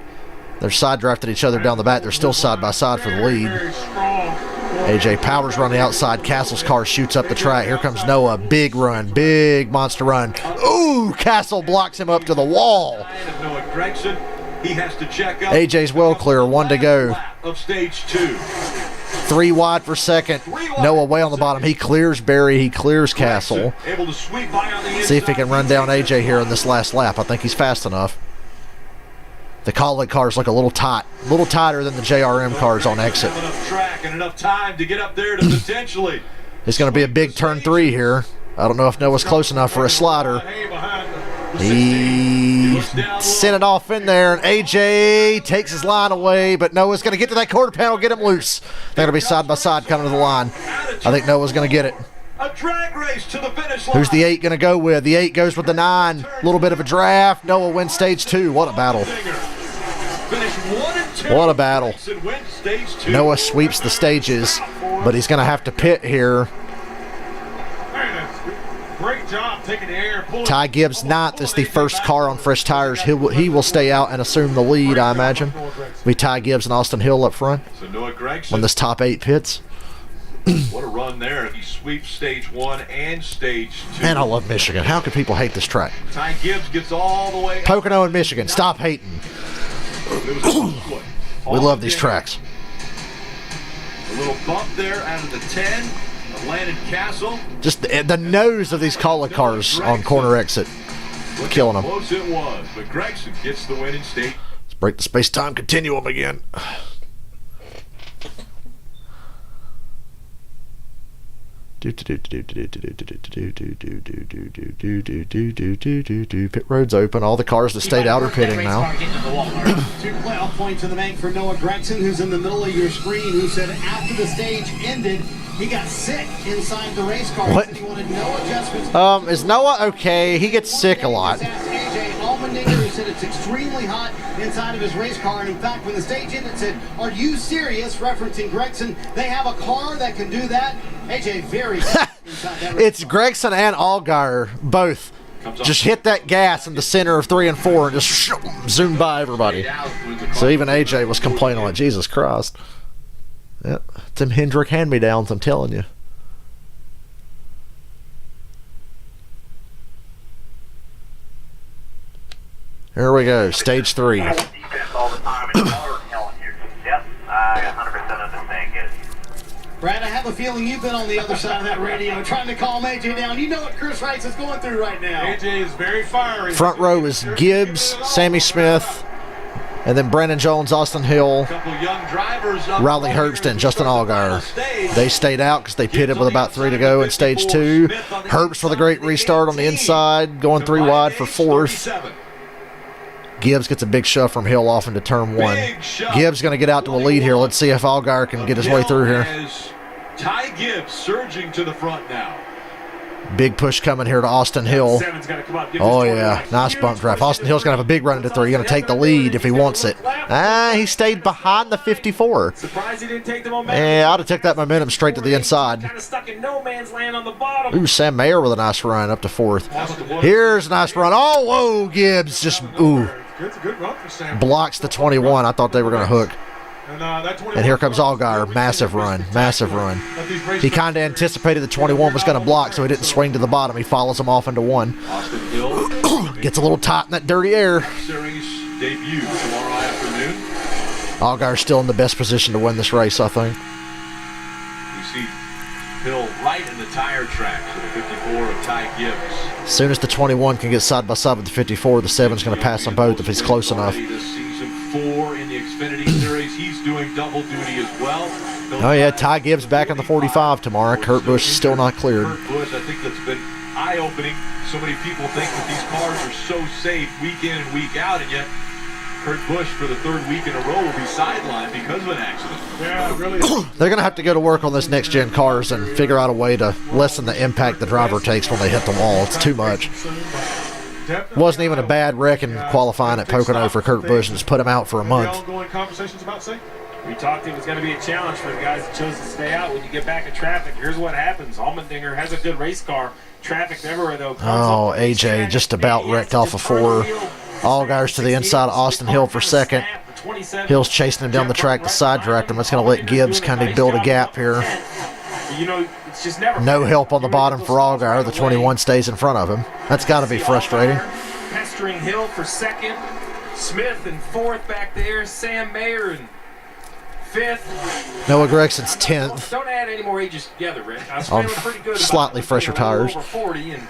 They're side drafted each other down the back. They're still side by side for the lead. AJ powers run the outside. Castle's car shoots up the track. Here comes Noah. Big run. Big monster run. Ooh, Castle blocks him up to the wall. AJ's well clear. 1 to go. 3 wide for second. Noah way on the bottom. He clears Barry. He clears Castle. See if he can run down AJ here in this last lap. I think he's fast enough. The Colleague cars look a little tight. A little tighter than the JRM cars on exit. It's going to be a big turn 3 here. I don't know if Noah's close enough for a slider. He sent it off in there, and AJ takes his line away, but Noah's going to get to that quarter panel, get him loose. They're going to be side by side coming to the line. I think Noah's going to get it. Who's the 8 going to go with? The 8 goes with the 9. A little bit of a draft. Noah wins stage 2. What a battle. What a battle. Noah sweeps the stages, but he's going to have to pit here. Great job taking the air. Ty Gibbs 9th is the first car on fresh tires. He will stay out and assume the lead, I imagine. Be Ty Gibbs and Austin Hill up front when this top 8 pits. What a run there if he sweeps stage 1 and stage 2. Man, I love Michigan. How can people hate this track? Ty Gibbs gets all the way Pocono and Michigan, stop hating. We love these tracks. A little bump there out of the 10. Landed Castle. Just the nose of these Colleague cars on corner exit. Killing them. Close it was, but Gregson gets the win in state. Let's break the space-time continuum again. Pit road's open. All the cars that stayed out are pitting now. 2 playoff points in the bank for Noah Gregson, who's in the middle of your screen, who said after the stage ended, he got sick inside the race car. What? He wanted no adjustments. Is Noah okay? He gets sick a lot. AJ Almandinger, who said it's extremely hot inside of his race car. And in fact, when the stage ended, said, "Are you serious?" referencing Gregson. They have a car that can do that. AJ, very inside that race It's car. Gregson and Allgaier both. Just hit that gas in the center of 3 and 4 and just zoom by everybody. So even AJ was complaining like, Jesus Christ. Yep. Them Hendrick hand-me-downs, I'm telling you. Here we go, stage 3. Defense all the time and color telling you. Yep, I 100% understand. Get it. Brad, I have a feeling you've been on the other side of that radio trying to calm AJ down. You know what Chris Rice is going through right now. AJ is very fiery. Front row is Gibbs, Sammy Smith, and then Brandon Jones, Austin Hill, Couple young drivers up Riley front Herbst, here and Justin on the Allgaier. stage. They stayed out because they pitted with about 3 to go in stage 2. Herbst with a great restart on the inside, going 3 wide for 4th. Gibbs gets a big shove from Hill off into turn 1. Gibbs going to get out to a lead here. Let's see if Allgaier can get his way through here. Ty Gibbs surging to the front now. Big push coming here to Austin Hill. Seven's got to come up. Give Oh, this yeah. one Nice bump drive. Austin Hill's going to have a big run into 3. He's going to take the lead if he wants it. He stayed behind the 54. Surprised he didn't take the momentum. Yeah, I'd have took that momentum straight to the inside. Kind of stuck in no man's land on the bottom. Ooh, Sam Mayer with a nice run up to 4th. Here's a nice run. Oh, whoa, Gibbs just, ooh, It's a good run for Sam. blocks the 21. I thought they were going to hook. That 21 And here comes Allgaier. Massive run. Massive run. He kind of anticipated the 21 was going to block, so he didn't swing to the bottom. He follows him off into 1. Austin Hill Gets a little tight in that dirty air. Series debut tomorrow afternoon. Allgaier's still in the best position to win this race, I think. We see Hill right in the tire track for the 54 of Ty Gibbs. As soon as the 21 can get side by side with the 54, the 7's going to pass them both if he's close enough. This season 4 in the Xfinity Series. He's doing double duty as well. Oh, yeah, Ty Gibbs back in the 45 tomorrow. Kurt Busch is still not cleared. Kurt Busch, I think that's been eye-opening. So many people think that these cars are so safe week in and week out, and yet Kurt Busch for the 3rd week in a row will be sidelined because of an accident. Yeah, it really. They're going to have to go to work on this next-gen cars and figure out a way to lessen the impact the driver takes when they hit the wall. It's too much. Wasn't even a bad wreck in qualifying at Pocono for Kurt Busch and just put him out for a month. Ongoing conversations about safety. We talked it was going to be a challenge for the guys that chose to stay out. When you get back in traffic, here's what happens. Almandinger has a good race car. Traffic everywhere, though. Oh, AJ just about wrecked off of 4. Allgaier's to the inside of Austin Hill for 2nd. Hill's chasing him down the track to side direct him. That's going to let Gibbs kind of build a gap here. You know, it's just never No help on the bottom for Allgaier. The 21 stays in front of him. That's got to be frustrating. Pestering Hill for 2nd. Smith in 4th back there. Sam Mayer in 5th. Noah Gregson's 10th. Don't add any more ages together, Rick. I was On feeling pretty good about slightly it. fresher Being a little tires. Over 40, and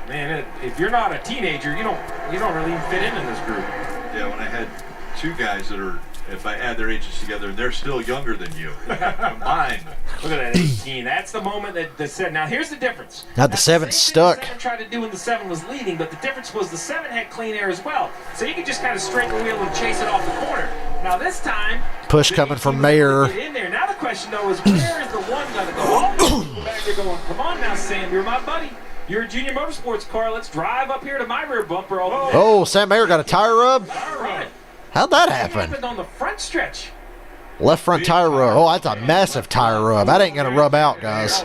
man, if you're not a teenager, you don't really even fit in this group. Yeah, when I had 2 guys that are, if I add their ages together, and they're still younger than you combined. Look at that 18. That's the moment that the 7. Now here's the difference. Now the 7's stuck. The 7 tried to do when the 7 was leading, but the difference was the 7 had clean air as well, so you could just kind of straighten the wheel and chase it off the corner. Now this time, Push coming from Mayer. get in there. Now the question though is, where is the 1 going to go? Oh, back there going, come on now, Sam, you're my buddy. You're a junior motorsports car. Let's drive up here to my rear bumper. Oh, Sam Mayer got a tire rub? All right. How'd that That happen? happened on the front stretch. Left front tire rub. Oh, that's a massive tire rub. That ain't going to rub out, guys.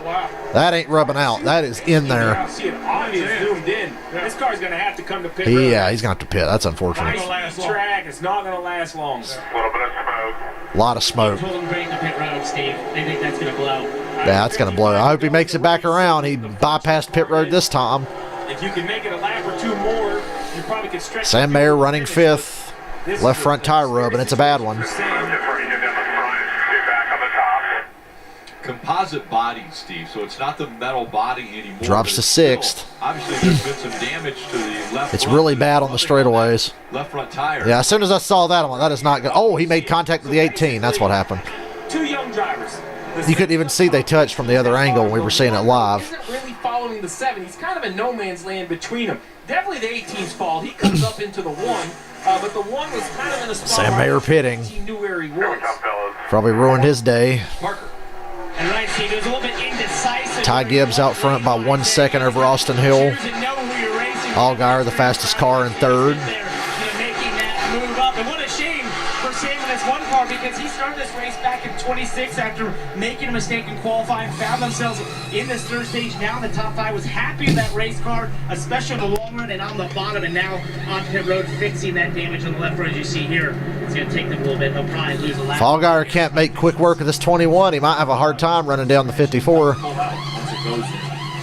That ain't rubbing out. That is in there. I see it obvious zoomed in. This car's going to have to come to pit. Yeah, he's going to have to pit. That's unfortunate. Nice track. It's not going to last long. A lot of smoke. Told him to bring the pit road, Steve. They think that's going to blow. Yeah, that's going to blow. I hope he makes it back around. He bypassed pit road this time. If you can make it a lap or 2 more, you probably could stretch. Sam Mayer running 5th. Left front tire rub, and it's a bad one. Composite body, Steve, so it's not the metal body anymore. Drops to 6th. Obviously, there's been some damage to the left. It's front. really bad on the straightaways. Left front tire. Yeah, as soon as I saw that, I'm like, that is not good. Oh, he made contact with the 18. That's what happened. 2 young drivers. You couldn't even see they touched from the other angle when we were seeing it live. Isn't really following the 7. He's kind of in no man's land between them. Definitely the 18's fault. He comes up into the 1, but the 1 was kind of in a spot. Sam Mayer pitting. He knew where he was. Probably ruined his day. Parker. And right, Steve, it was a little bit indecisive. Ty Gibbs out front by 1 second over Austin Hill. Allgaier, the fastest car in third. Making that move up. And what a shame for Sam in this one car, because he started this race back in 26 after making a mistake in qualifying, found themselves in this third stage. Now in the top 5, was happy with that race car, especially in the long run and on the bottom, and now on pit road fixing that damage on the left road as you see here. It's going to take them a little bit. They'll probably lose a lap. If Allgaier can't make quick work of this 21, he might have a hard time running down the 54. Once it goes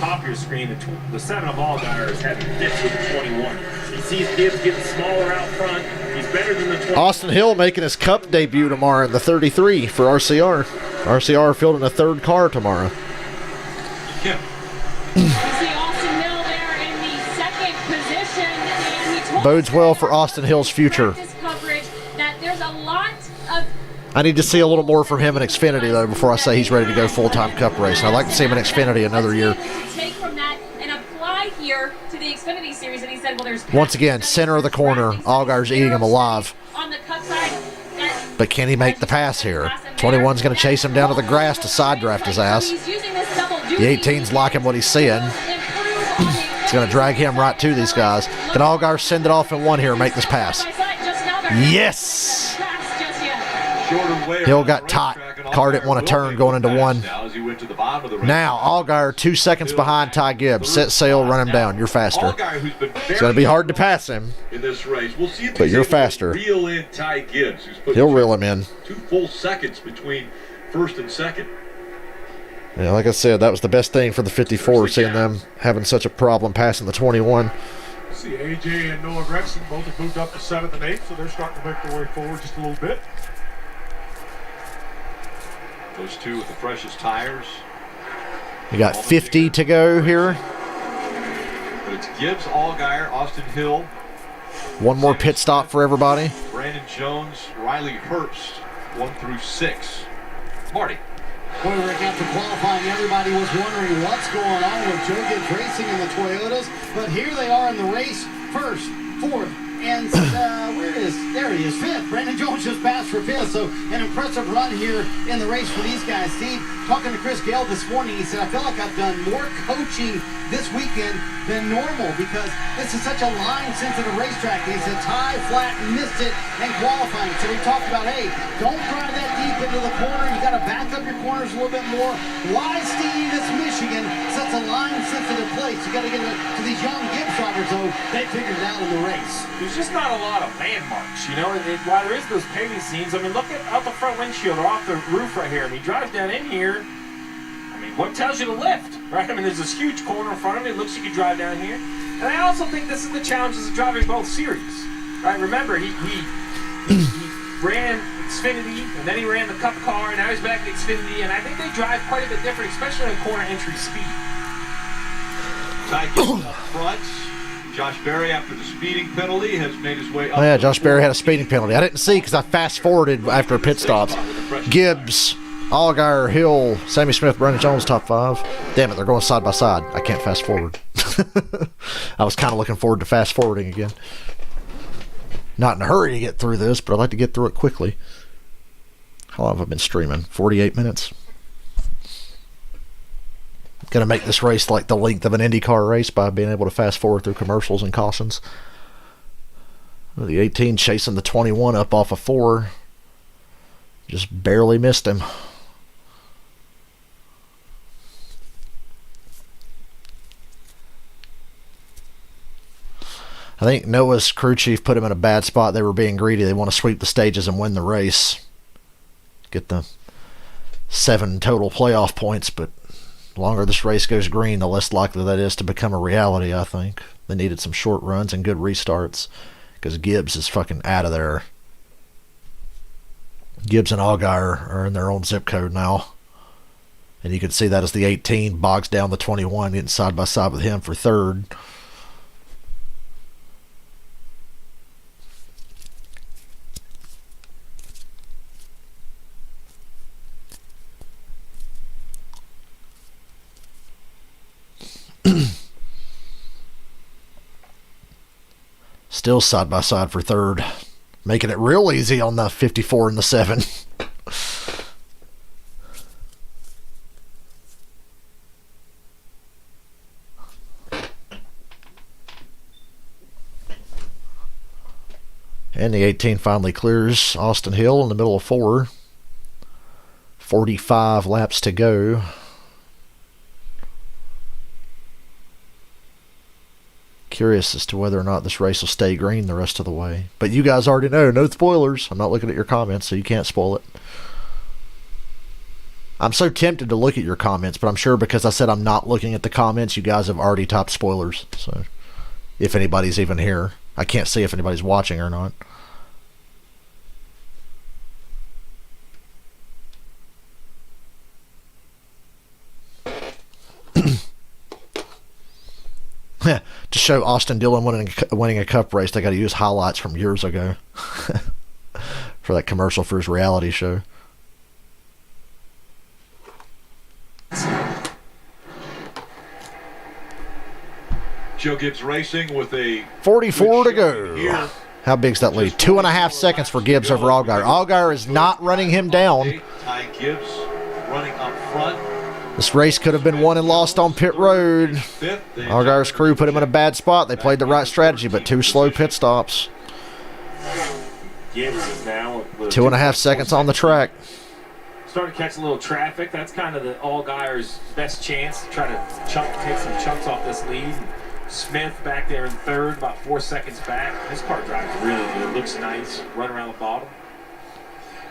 top of your screen, the 7 of Allgaier is having fits with the 21. He sees Gibbs getting smaller out front. He's better than the 20. Austin Hill making his Cup debut tomorrow in the 33 for RCR. RCR fielding a third car tomorrow. Yeah. We see Austin Hill there in the second position, and he told Bodes well for Austin Hill's future. practice coverage that there's a lot of I need to see a little more from him in Xfinity, though, before I say he's ready to go full-time Cup racing. I'd like to see him in Xfinity another year. take from that and apply here to the Xfinity Series, and he said, well, there's Once again, center of the corner. Allgaier's eating him alive. on the Cup side. But can he make the pass here? 21's going to chase him down to the grass to side draft his ass. He's using this double The 18's liking what he's seeing. It's going to drag him right to these guys. Can Allgaier send it off in one here and make this pass? Yes! Hill got tight. Car didn't want to turn going into one. Now, Allgaier 2 seconds behind Ty Gibbs. Set sail, run him down. You're faster. It's going to be hard to pass him, in this race. We'll see if but he's you're able to faster. Reel in Ty Gibbs, who's put He'll reel him in. 2 full seconds between first and second. Yeah, like I said, that was the best thing for the 54, seeing them having such a problem passing the 21. See, AJ and Noah Gregson both have moved up to 7th and 8th, so they're starting to make their way forward just a little bit. Those two with the freshest tires. You got 50 to go here. But it's Gibbs, Allgaier, Austin Hill. One more pit stop for everybody. Brandon Jones, Riley Herbst, 1 through 6. Marty. Boy, Rick, after qualifying, everybody was wondering what's going on with Joe Gibbs Racing in the Toyotas. But here they are in the race, first, fourth, and there he is, 5th. Brandon Jones just passed for 5th, so an impressive run here in the race for these guys. Steve, talking to Chris Gale this morning, he said, I feel like I've done more coaching this weekend than normal because this is such a line-sensitive racetrack. And he said, Ty flat missed it and qualifying. So we talked about, hey, don't drive that deep into the corner. You got to back up your corners a little bit more. Why, Steve, this Michigan, such a line-sensitive place? You got to get it to these young Gibbs drivers, though. They figured it out in the race. There's just not a lot of landmarks, you know. While there is those paving scenes, I mean, look at out the front windshield or off the roof right here. I mean, he drives down in here. I mean, what tells you to lift, right? I mean, there's this huge corner in front of me. It looks like you could drive down here. And I also think this is the challenges of driving both series, right? Remember, he ran Xfinity, and then he ran the Cup car, and now he's back at Xfinity, and I think they drive quite a bit different, especially on corner entry speed. Ty Gibbs up front. Josh Berry, after the speeding penalty, has made his way up. Oh, yeah, Josh Berry had a speeding penalty. I didn't see because I fast-forwarded after pit stops. Gibbs, Allgaier, Hill, Sammy Smith, Brandon Jones, top 5. Damn it, they're going side by side. I can't fast-forward. I was kind of looking forward to fast-forwarding again. Not in a hurry to get through this, but I'd like to get through it quickly. How long have I been streaming? 48 minutes? Going to make this race like the length of an IndyCar race by being able to fast forward through commercials and cautions. The 18 chasing the 21 up off of 4. Just barely missed him. I think Noah's crew chief put him in a bad spot. They were being greedy. They want to sweep the stages and win the race. Get the 7 total playoff points, but the longer this race goes green, the less likely that is to become a reality, I think. They needed some short runs and good restarts because Gibbs is fucking out of there. Gibbs and Allgaier are in their own zip code now. And you can see that as the 18 bogs down the 21, getting side by side with him for 3rd. Still side by side for 3rd, making it real easy on the 54 and the 7. And the 18 finally clears Austin Hill in the middle of 4. 45 laps to go. Curious as to whether or not this race will stay green the rest of the way. But you guys already know, no spoilers. I'm not looking at your comments, so you can't spoil it. I'm so tempted to look at your comments, but I'm sure because I said I'm not looking at the comments, you guys have already typed spoilers. So, if anybody's even here. I can't see if anybody's watching or not. To show Austin Dillon winning a cup race, they got to use highlights from years ago for that commercial for his reality show. Joe Gibbs Racing with a 44 to go. How big's that lead? 2.5 seconds for Gibbs over Allgaier. Allgaier is not running him down. Ty Gibbs running up front. This race could have been won and lost on pit road. Allgaier's crew put him in a bad spot. They played the right strategy, but 2 slow pit stops. Gibbs is now 2.5 seconds on the track. Starting to catch a little traffic. That's kind of the Allgaier's best chance to try to take some chunks off this lead. Smith back there in 3rd, about 4 seconds back. This car drives really good. Looks nice. Run around the bottom.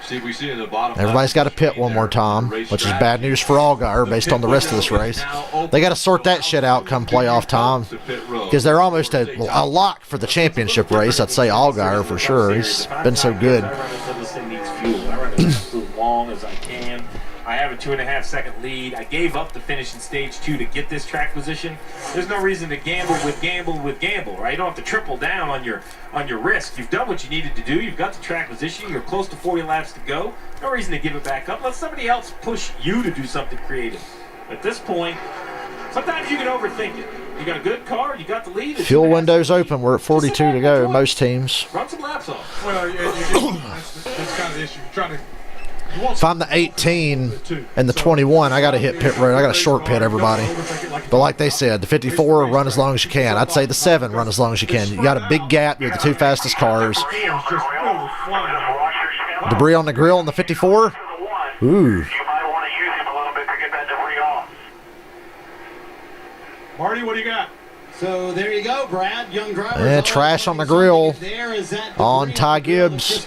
See, we see in the bottom. Everybody's got to pit one more time, which is bad news for Allgaier based on the rest of this race. They got to sort that shit out come playoff time because they're almost a lock for the championship race. I'd say Allgaier for sure. He's been so good. I run this thing needs fuel. I run it as long as I can. I have a 2.5 second lead. I gave up the finish in stage 2 to get this track position. There's no reason to gamble, right? You don't have to triple down on your risk. You've done what you needed to do. You've got the track position. You're close to 40 laps to go. No reason to give it back up. Let somebody else push you to do something creative. At this point, sometimes you can overthink it. You got a good car. You got the lead. Fuel window's open. We're at 42 to go. Most teams. Run some laps off. Well, that's kind of the issue. You're trying to. If I'm the 18 and the 21, I got to hit pit road. I got to short pit everybody. But like they said, the 54, run as long as you can. I'd say the 7, run as long as you can. You got a big gap. You're the 2 fastest cars. Debris on the grill on the 54. Ooh. Marty, what do you got? So there you go, Brad. Young driver. And trash on the grill on Ty Gibbs.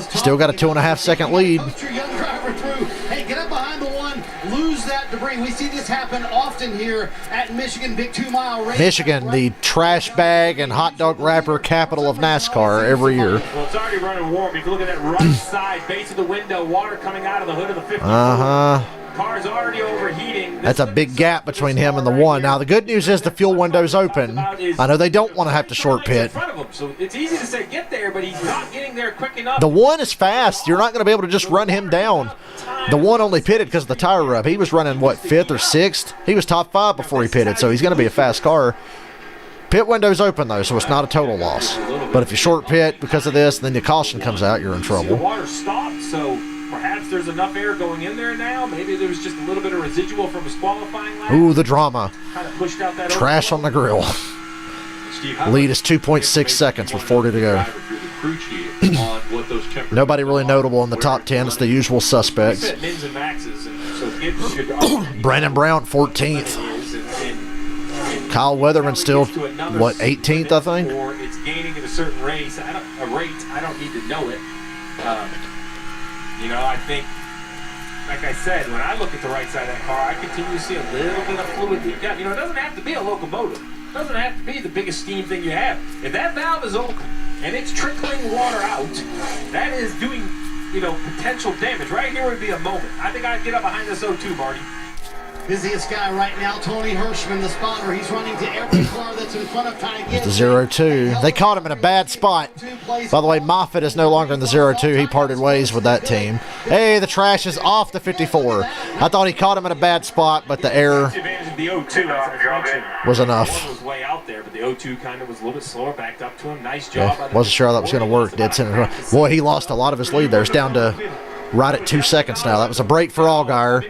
Still got a 2.5 second lead. Young driver through. Hey, get up behind the one. Lose that debris. We see this happen often here at Michigan Big 2 Mile Race. Michigan, the trash bag and hot dog wrapper capital of NASCAR every year. Well, it's already running warm. If you look at that right side, base of the window, water coming out of the hood of the 54. Car's already overheating. That's a big gap between him and the 1. Now, the good news is the fuel window's open. I know they don't want to have to short pit. So it's easy to say get there, but he's not getting there quick enough. The 1 is fast. You're not going to be able to just run him down. The 1 only pitted because of the tire rub. He was running, what, 5th or 6th? He was top 5 before he pitted, so he's going to be a fast car. Pit window's open, though, so it's not a total loss. But if you short pit because of this, then the caution comes out, you're in trouble. The water stopped, so perhaps there's enough air going in there now. Maybe there was just a little bit of residual from his qualifying lap. Ooh, the drama. Kind of pushed out that trash on the grill. Lead is 2.6 seconds with 40 to go. Nobody really notable in the top 10. It's the usual suspects. Brandon Brown, 14th. Kyle Weatherman still, what, 18th, I think? It's gaining at a certain rate. I don't need to know it. I think, like I said, when I look at the right side of that car, I continue to see a little bit of fluid leak out. It doesn't have to be a locomotive. It doesn't have to be the biggest steam thing you have. If that valve is open and it's trickling water out, that is doing, potential damage. Right here would be a moment. I think I'd get up behind this O2, Marty. Busiest guy right now, Tony Hirschman, the spotter. He's running to every car that's in front of Ty Gibbs. The 0-2. They caught him in a bad spot. By the way, Moffitt is no longer in the 0-2. He parted ways with that team. Hey, the trash is off the 54. I thought he caught him in a bad spot, but the error was enough. Was way out there, but the 0-2 kind of was a little bit slower, backed up to him. Nice job. Yeah, wasn't sure how that was going to work. Dead center. Boy, he lost a lot of his lead there. It's down to right at 2 seconds now. That was a break for Allgaier.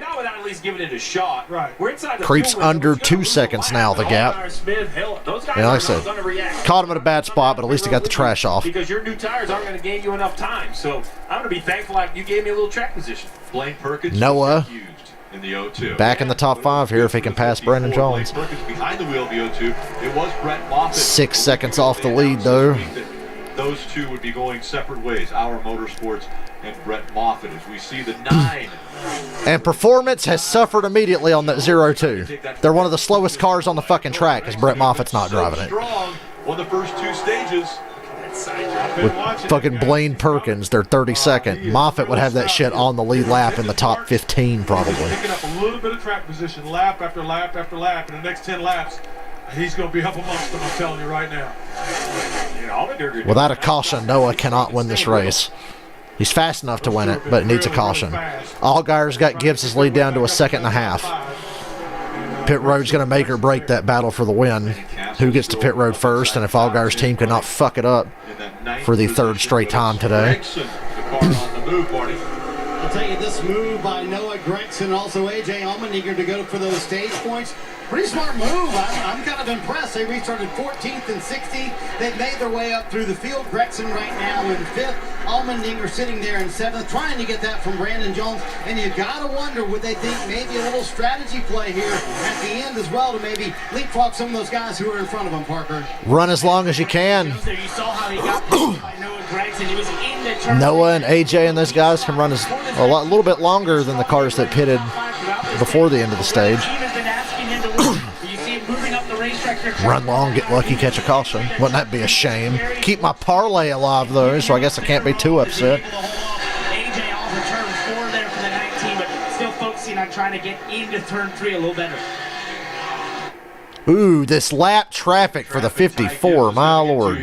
least giving it a shot. Right. We're inside the Creeps fuel window. under We're gonna 2 lose seconds the now, lap. the gap. Allgaier, Smith, hell, those guys Yeah, like I are said, not going to react. caught him in a bad spot, but at least he got the trash off. Because your new tires aren't going to gain you enough time. So I'm going to be thankful you gave me a little track position. Blaine Perkins Noah used in the 0-2. back in the top 5 here if he can pass Brandon Jones. Blaine Perkins behind the wheel of the 0-2. It was Brett Moffitt. 6 seconds off the lead, though. Those two would be going separate ways. Our Motorsports and Brett Moffitt, as we see the 9. And Performance has suffered immediately on that 0-2. They're one of the slowest cars on the fucking track because Brett Moffitt's not driving it. Strong on the first 2 stages. With fucking Blaine Perkins, they're 32nd. Moffitt would have that shit on the lead lap in the top 15 probably. Picking up a little bit of track position, lap after lap after lap. In the next 10 laps, he's going to be up amongst them, I'm telling you right now. Without a caution, Noah cannot win this race. He's fast enough to win it, but it needs a caution. Allgaier's got Gibbs' lead down to a 1.5 seconds. Pit road's going to make or break that battle for the win. Who gets to pit road first, and if Allgaier's team cannot fuck it up for the 3rd straight time today. I'll tell you, this move by Noah Gregson, also A.J. Almandinger to go for those stage points. Pretty smart move. I'm kind of impressed. They restarted 14th and 16th. They've made their way up through the field. Gregson right now in 5th. Almandinger sitting there in 7th, trying to get that from Brandon Jones. And you got to wonder, would they think maybe a little strategy play here at the end as well to maybe leapfrog some of those guys who are in front of them, Parker? Run as long as you can. You saw how he got pushed by Noah Gregson. He was in the turn. Noah and AJ and those guys can run a little bit longer than the cars that pitted before the end of the stage. Run long, get lucky, catch a caution. Wouldn't that be a shame? Keep my parlay alive, though, so I guess I can't be too upset. AJ off of turn 4 there for the 19, but still focusing on trying to get into turn 3 a little better. Ooh, this lap traffic for the 54, my lord.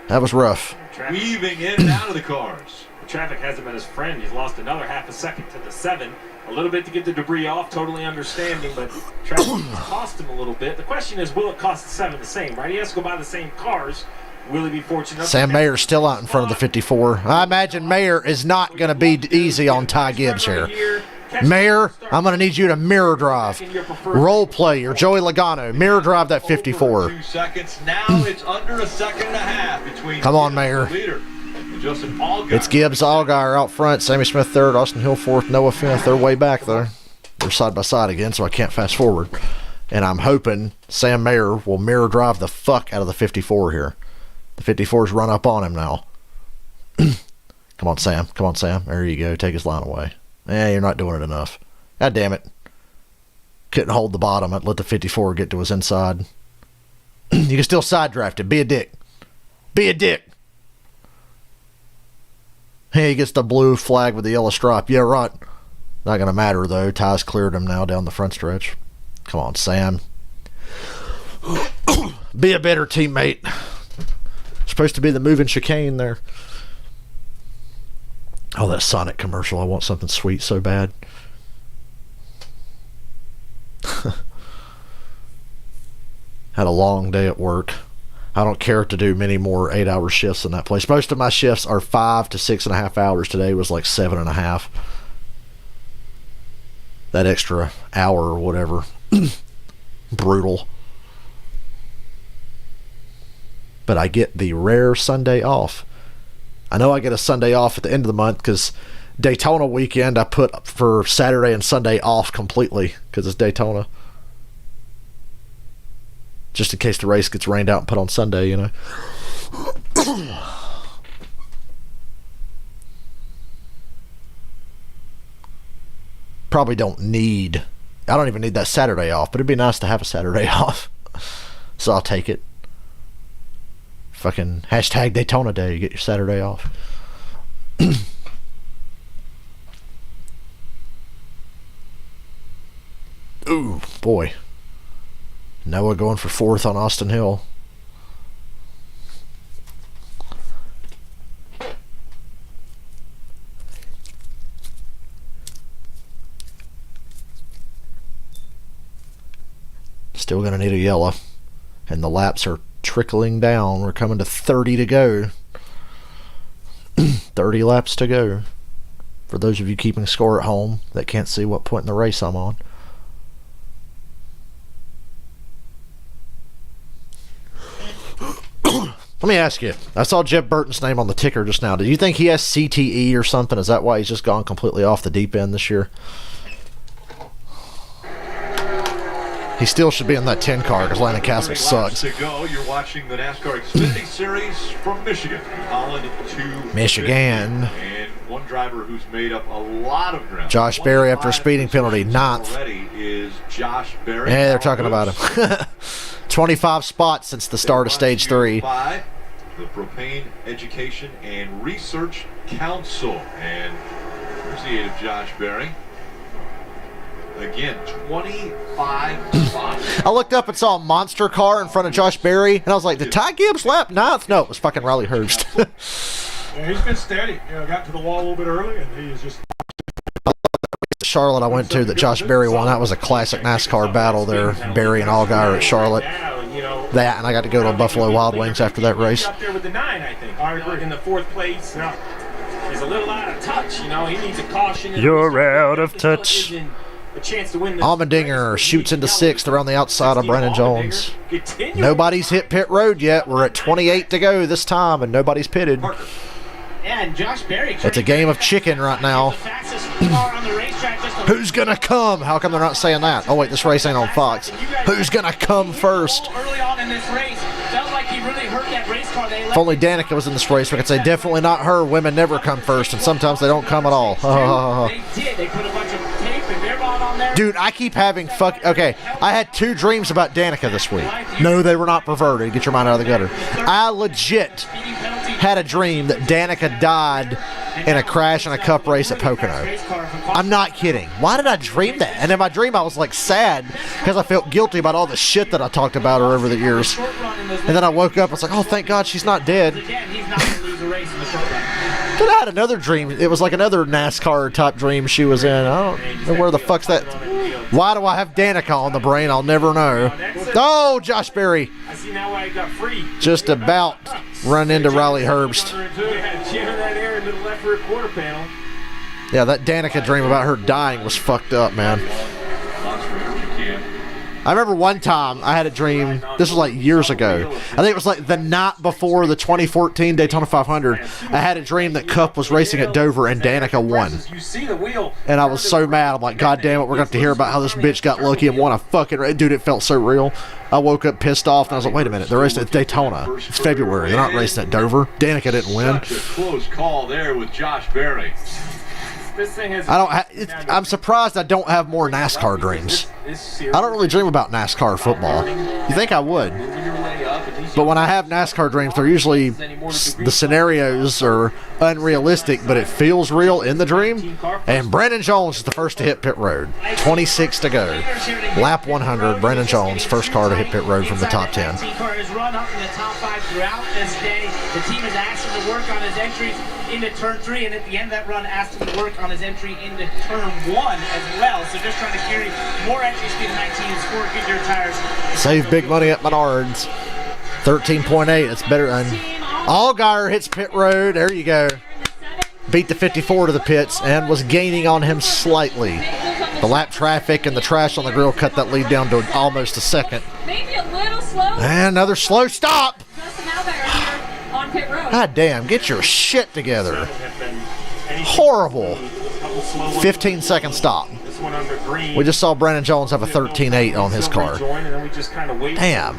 That was rough. Weaving in and out of the cars. The traffic hasn't been his friend. He's lost another 0.5 second to the 7. A little bit to get the debris off, totally understanding, but traffic cost him a little bit. The question is, will it cost the 7 the same, right? He has to go buy the same cars. Will he be fortunate enough? Sam Mayer's still out in front of the 54. I imagine Mayer is not going to be easy on Ty Gibbs here. Mayer, I'm going to need you to mirror drive. Role play, or Joey Logano. Mirror drive that 54. 2 seconds. Now it's under 1.5 seconds between. Come on, Mayer. It's Gibbs, Allgaier out front, Sammy Smith 3rd, Austin Hill 4th, Noah 5th. They're way back there. They're side by side again, so I can't fast forward. And I'm hoping Sam Mayer will mirror drive the fuck out of the 54 here. The 54's run up on him now. Come on, Sam. Come on, Sam. There you go. Take his line away. You're not doing it enough. God damn it. Couldn't hold the bottom. I'd let the 54 get to his inside. You can still side draft it. Be a dick. Be a dick. Hey, he gets the blue flag with the yellow stripe. Yeah, right. Not going to matter, though. Ty's cleared him now down the front stretch. Come on, Sam. Be a better teammate. Supposed to be the moving chicane there. Oh, that Sonic commercial. I want something sweet so bad. Had a long day at work. I don't care to do many more 8-hour shifts in that place. Most of my shifts are 5 to 6.5 hours. Today was like 7.5. That extra hour or whatever. Brutal. But I get the rare Sunday off. I know I get a Sunday off at the end of the month because Daytona weekend I put for Saturday and Sunday off completely because it's Daytona. Just in case the race gets rained out and put on Sunday, you know. Probably don't need... I don't even need that Saturday off, but it'd be nice to have a Saturday off. So I'll take it. Fucking hashtag Daytona Day. You get your Saturday off. Ooh, boy. Noah going for 4th on Austin Hill. Still going to need a yellow. And the laps are trickling down. We're coming to 30 to go. 30 laps to go. For those of you keeping score at home that can't see what point in the race I'm on. Let me ask you. I saw Jeff Burton's name on the ticker just now. Do you think he has CTE or something? Is that why he's just gone completely off the deep end this year? He still should be in that 10 car because Landon Castle sucks. To go, you're watching the NASCAR Xfinity Series from Michigan. Holland to Michigan. And one driver who's made up a lot of ground. Josh Berry after a speeding penalty, 9th. Already is Josh Berry. Yeah, they're talking about him. 25 spots since the start of Stage 3. The Propane Education and Research Council. And here's the 8 of Josh Berry. Again, 25 spots. I looked up and saw a monster car in front of Josh Berry, and I was like, did Ty Gibbs lap 9th? No, it was fucking Riley Herbst. Yeah, he's been steady. You know, got to the wall a little bit early, and he is just... Charlotte I went to that Josh Berry won. That was a classic NASCAR battle there. Berry and Allgaier at Charlotte. That, and I got to go to Buffalo Wild Wings after that race. Up there with the 9, I think. I agree. In the 4th place. Yeah. He's a little out of touch, you know. He needs a caution. You're out of touch. A chance to win this Almandinger shoots into 6th around the outside of Brandon Jones. Nobody's hit pit road yet. We're at 28 to go this time, and nobody's pitted. And Josh Berry. It's a game of chicken right now. Who's gonna come? How come they're not saying that? Oh wait, this race ain't on Fox. Who's gonna come first? Early on in this race, felt like he really hurt that race car. If only Danica was in this race, we could say definitely not her. Women never come first, and sometimes they don't come at all. They did. They put a bunch of tape and beer bond on there. Dude, I keep having okay, I had 2 dreams about Danica this week. No, they were not perverted. Get your mind out of the gutter. I legit had a dream that Danica died in a crash in a cup race at Pocono. I'm not kidding. Why did I dream that? And in my dream, I was like sad because I felt guilty about all the shit that I talked about her over the years. And then I woke up, I was like, oh, thank God she's not dead. Then I had another dream. It was like another NASCAR type dream she was in. I don't know where the fuck's that. Why do I have Danica on the brain? I'll never know. Oh, Josh Berry. I see now why I got free. Just about run into Riley Herbst. Yeah, that Danica dream about her dying was fucked up, man. I remember one time I had a dream, this was like years ago. I think it was like the night before the 2014 Daytona 500. I had a dream that Cup was racing at Dover and Danica won. And I was so mad. I'm like, God damn it, we're going to have to hear about how this bitch got lucky and won a fucking race. Dude, it felt so real. I woke up pissed off and I was like, wait a minute, they're racing at Daytona. It's February. They're not racing at Dover. Danica didn't win. Such a close call there with Josh Berry. This thing has I'm surprised I don't have more NASCAR dreams. I don't really dream about NASCAR football. You think I would? But when I have NASCAR dreams, they're usually, the scenarios are unrealistic, but it feels real in the dream. And Brandon Jones is the first to hit pit road. 26 to go. Lap 100, Brandon Jones, first car to hit pit road from the top 10. The car has run up in the top 5 throughout this day. The team has asked him to work on his entries into turn 3, and at the end of that run asked him to work on his entry into turn 1 as well. So just trying to carry more entry speed in 19 and score Goodyear tires. Save big money at Menards. 13.8, it's better than Allgaier hits pit road. There you go. Beat the 54 to the pits and was gaining on him slightly. The lap traffic and the trash on the grill cut that lead down to almost a second. Maybe a little slow. And another slow stop. Justin Allgaier here on pit road. God damn, get your shit together. Horrible. 15-second stop. We just saw Brandon Jones have a 13.8 on his car. Damn.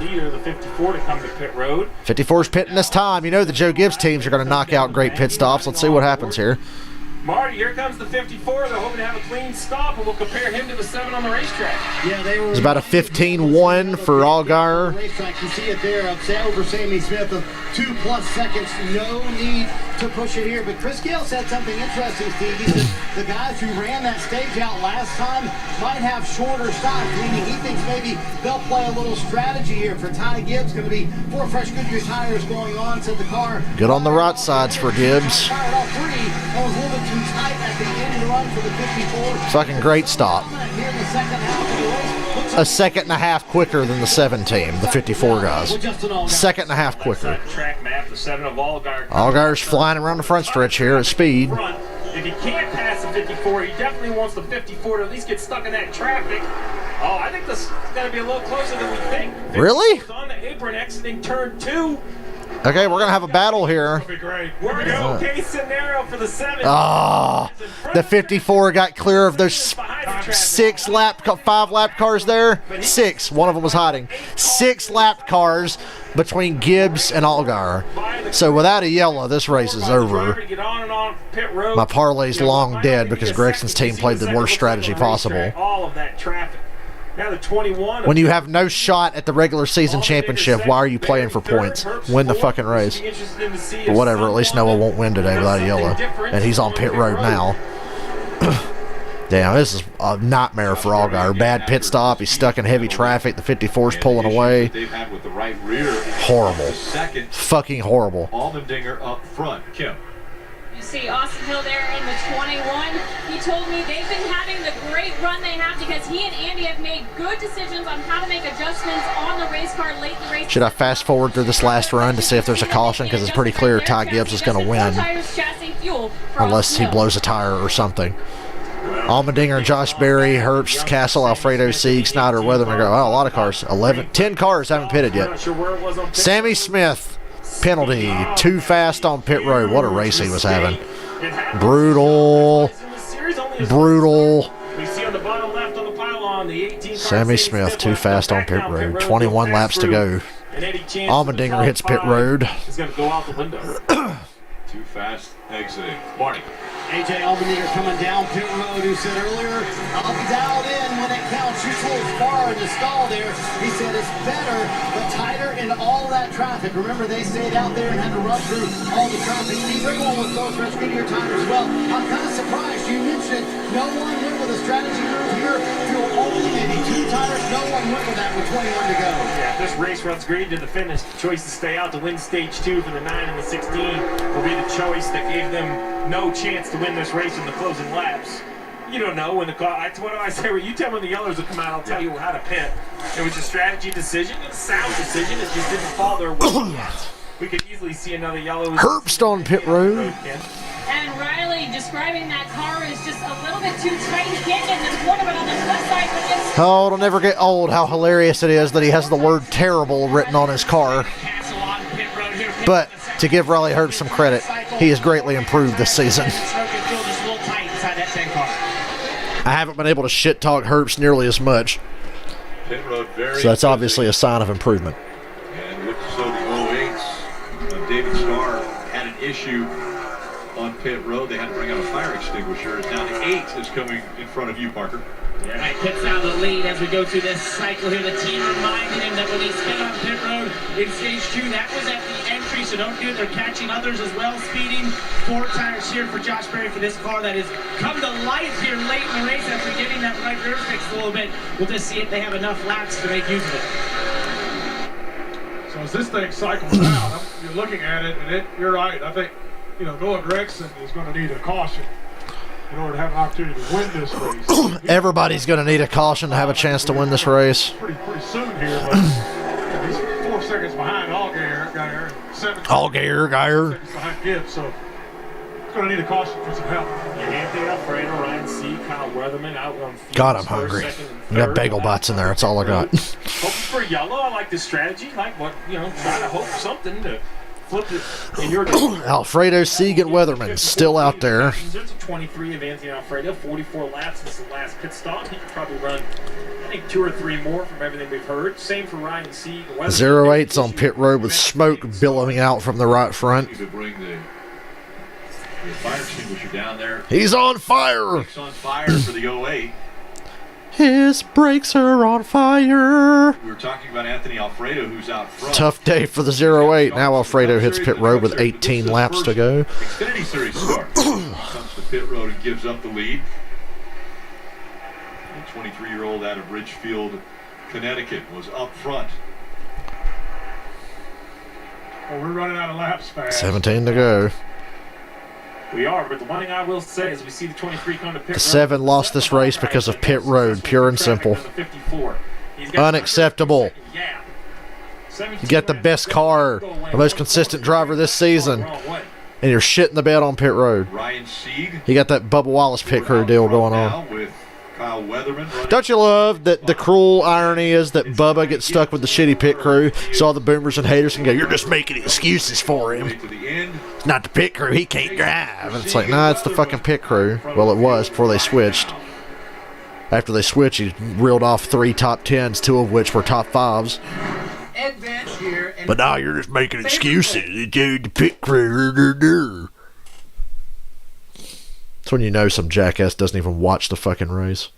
54's pitting this time. You know the Joe Gibbs teams are going to knock out great pit stops. Let's see what happens here. Marty, here comes the 54. They're hoping to have a clean stop, and we'll compare him to the 7 on the racetrack. Yeah, they were. It's about a 15-1 for Allgaier. Racetrack, you see it there over Sammy Smith of 2+ seconds. No need to push it here. But Chris Gale said something interesting, Steve. He said the guys who ran that stage out last time might have shorter stops, meaning he thinks maybe they'll play a little strategy here for Ty Gibbs. Going to be 4 fresh Goodyear tires going on to the car. Good on the right sides for Gibbs. Fired off 3 and was a little bit too tight at the end run for the 54. Fucking great stop. Here in the second half of the race. A second and a half quicker than the 7 team, the 54 guys. Second and a half quicker. Track map, the 7 of Allgaier. Allgaier's flying around the front stretch here at speed. If he can't pass the 54, he definitely wants the 54 to at least get stuck in that traffic. Oh, I think this is going to be a little closer than we think. Really? On the apron exiting turn 2. Okay, we're going to have a battle here. That'll be great. Worst case scenario for the 7. Oh, the 54 got clear of those 5 lap cars there. 6. One of them was hiding. 6 lap cars between Gibbs and Allgaier. So without a yellow, this race is over. My parlay's long dead because Gregson's team played the worst strategy possible. All of that traffic. Now the 21. When you have no shot at the regular season championship, why are you playing for points? Win the fucking race. But whatever, at least Noah won't win today without a yellow. And he's on pit road now. Damn, this is a nightmare for Allgaier. Bad pit stop. He's stuck in heavy traffic. The 54's pulling away. Horrible. Fucking horrible. Almandinger up front. Kim. You see Austin Hill there in the 21. He told me they've been having the great run they have because he and Andy have made good decisions on how to make adjustments on the race car late in the race. Should I fast forward through this last run to see if there's a caution? Because it's pretty clear Ty Gibbs is going to win. Unless he blows a tire or something. Almandinger, Josh Berry, Herbst, Castle, Alfredo, Sieg, Snyder, Weatherman. Oh, a lot of cars. 10 cars haven't pitted yet. Sammy Smith, penalty. Too fast on pit road. What a race he was having. Brutal. Brutal. Sammy Smith, too fast on pit road. 21 laps to go. Almandinger hits pit road. He's going to go out the window. Too fast exiting. Marty. AJ Almandinger coming down pit road, who said earlier, I'll be dialed in when it counts. You pulled far in the stall there. He said it's better, but tighter in all that traffic. Remember, they stayed out there and had to run through all the traffic. These are going with those rest your time as well. I'm kind of surprised you mentioned no one went with a strategy move here. Fuel only maybe 2 tires. No one went with that with 21 to go. Yeah, if this race runs green to the finish, the choice to stay out to win stage 2 for the 9 and the 16 will be the choice that gave them no chance to win this race in the closing laps. You don't know when the car. What do I say? Well, you tell me when the yellows will come out. I'll tell you how to pit. It was a strategy decision, a sound decision. It just didn't fall their way yet. We could easily see another yellow. Herbst on pit road. And Riley describing that car is just a little bit too tight. He can't get in the corner, but on the left side, but it's. Oh, it'll never get old how hilarious it is that he has the word terrible written on his car. But to give Riley Herbst some credit, he has greatly improved this season. I haven't been able to shit talk Herbst nearly as much. Pit road very So that's obviously a sign of improvement. And with the 08s, David Starr had an issue on pit road. They had to bring out a fire extinguisher. Now the 8 is coming in front of you, Parker. Yeah, right, Pitt's out of the lead as we go through this cycle here. The team reminding him that when they spin on pit road in stage 2, that was at the entry, so don't do it. They're catching others as well, speeding. 4 tires here for Josh Berry for this car that has come to life here late in the race after getting that right rear fixed a little bit. We'll just see if they have enough laps to make use of it. So as this thing cycles out, you're looking at it, and you're right. I think, Noah Gregson is going to need a caution in order to have an opportunity to win this race. Everybody's going to need a caution to have a chance to win this race. Pretty soon here, but he's 4 seconds behind Allgaier, 7 seconds behind Gibbs, so he's going to need a caution for some help. Anthony Alfredo, Ryan C, Kyle Weatherman out on field. God, I'm hungry. I got bagel bites in there. That's all I got. Hoping for yellow. I like this strategy. Like what, try to hope something to flip it in your Alfredo, Sieg, and Weatherman still out there. There's a 23 of Anthony Alfredo, 44 laps since the last pit stop. He could probably run, I think, 2 or 3 more from everything we've heard. Same for Ryan Sieg. 08's on pit road with smoke billowing out from the right front. To bring the fire extinguisher down there. He's on fire. He's on fire for the 08. His brakes are on fire. We were talking about Anthony Alfredo, who's out front. Tough day for the 08. Now Alfredo hits pit road with 18 laps to go. Xfinity Series start. Comes to pit road and gives up the lead. The 23-year-old out of Ridgefield, Connecticut, was up front. Well, we're running out of laps fast. 17 to go. We are, but the one thing I will say is we see the 23 come to pit road. The 7 lost this race because of pit road, pure and simple. Unacceptable. You got the best car, the most consistent driver this season. and you're shitting the bed on pit road. Ryan Sieg. You got that Bubba Wallace pit crew deal going on. With Kyle Weatherman. Don't you love that the cruel irony is that Bubba gets stuck with the shitty pit crew, so all the boomers and haters can go, you're just making excuses for him. It's not the pit crew, he can't drive. And it's like, nah, it's the fucking pit crew. Well, it was before they switched. After they switched, he reeled off 3 top 10s, 2 of which were top 5s. But now you're just making excuses. Dude, the pit crew. That's when you know some jackass doesn't even watch the fucking race.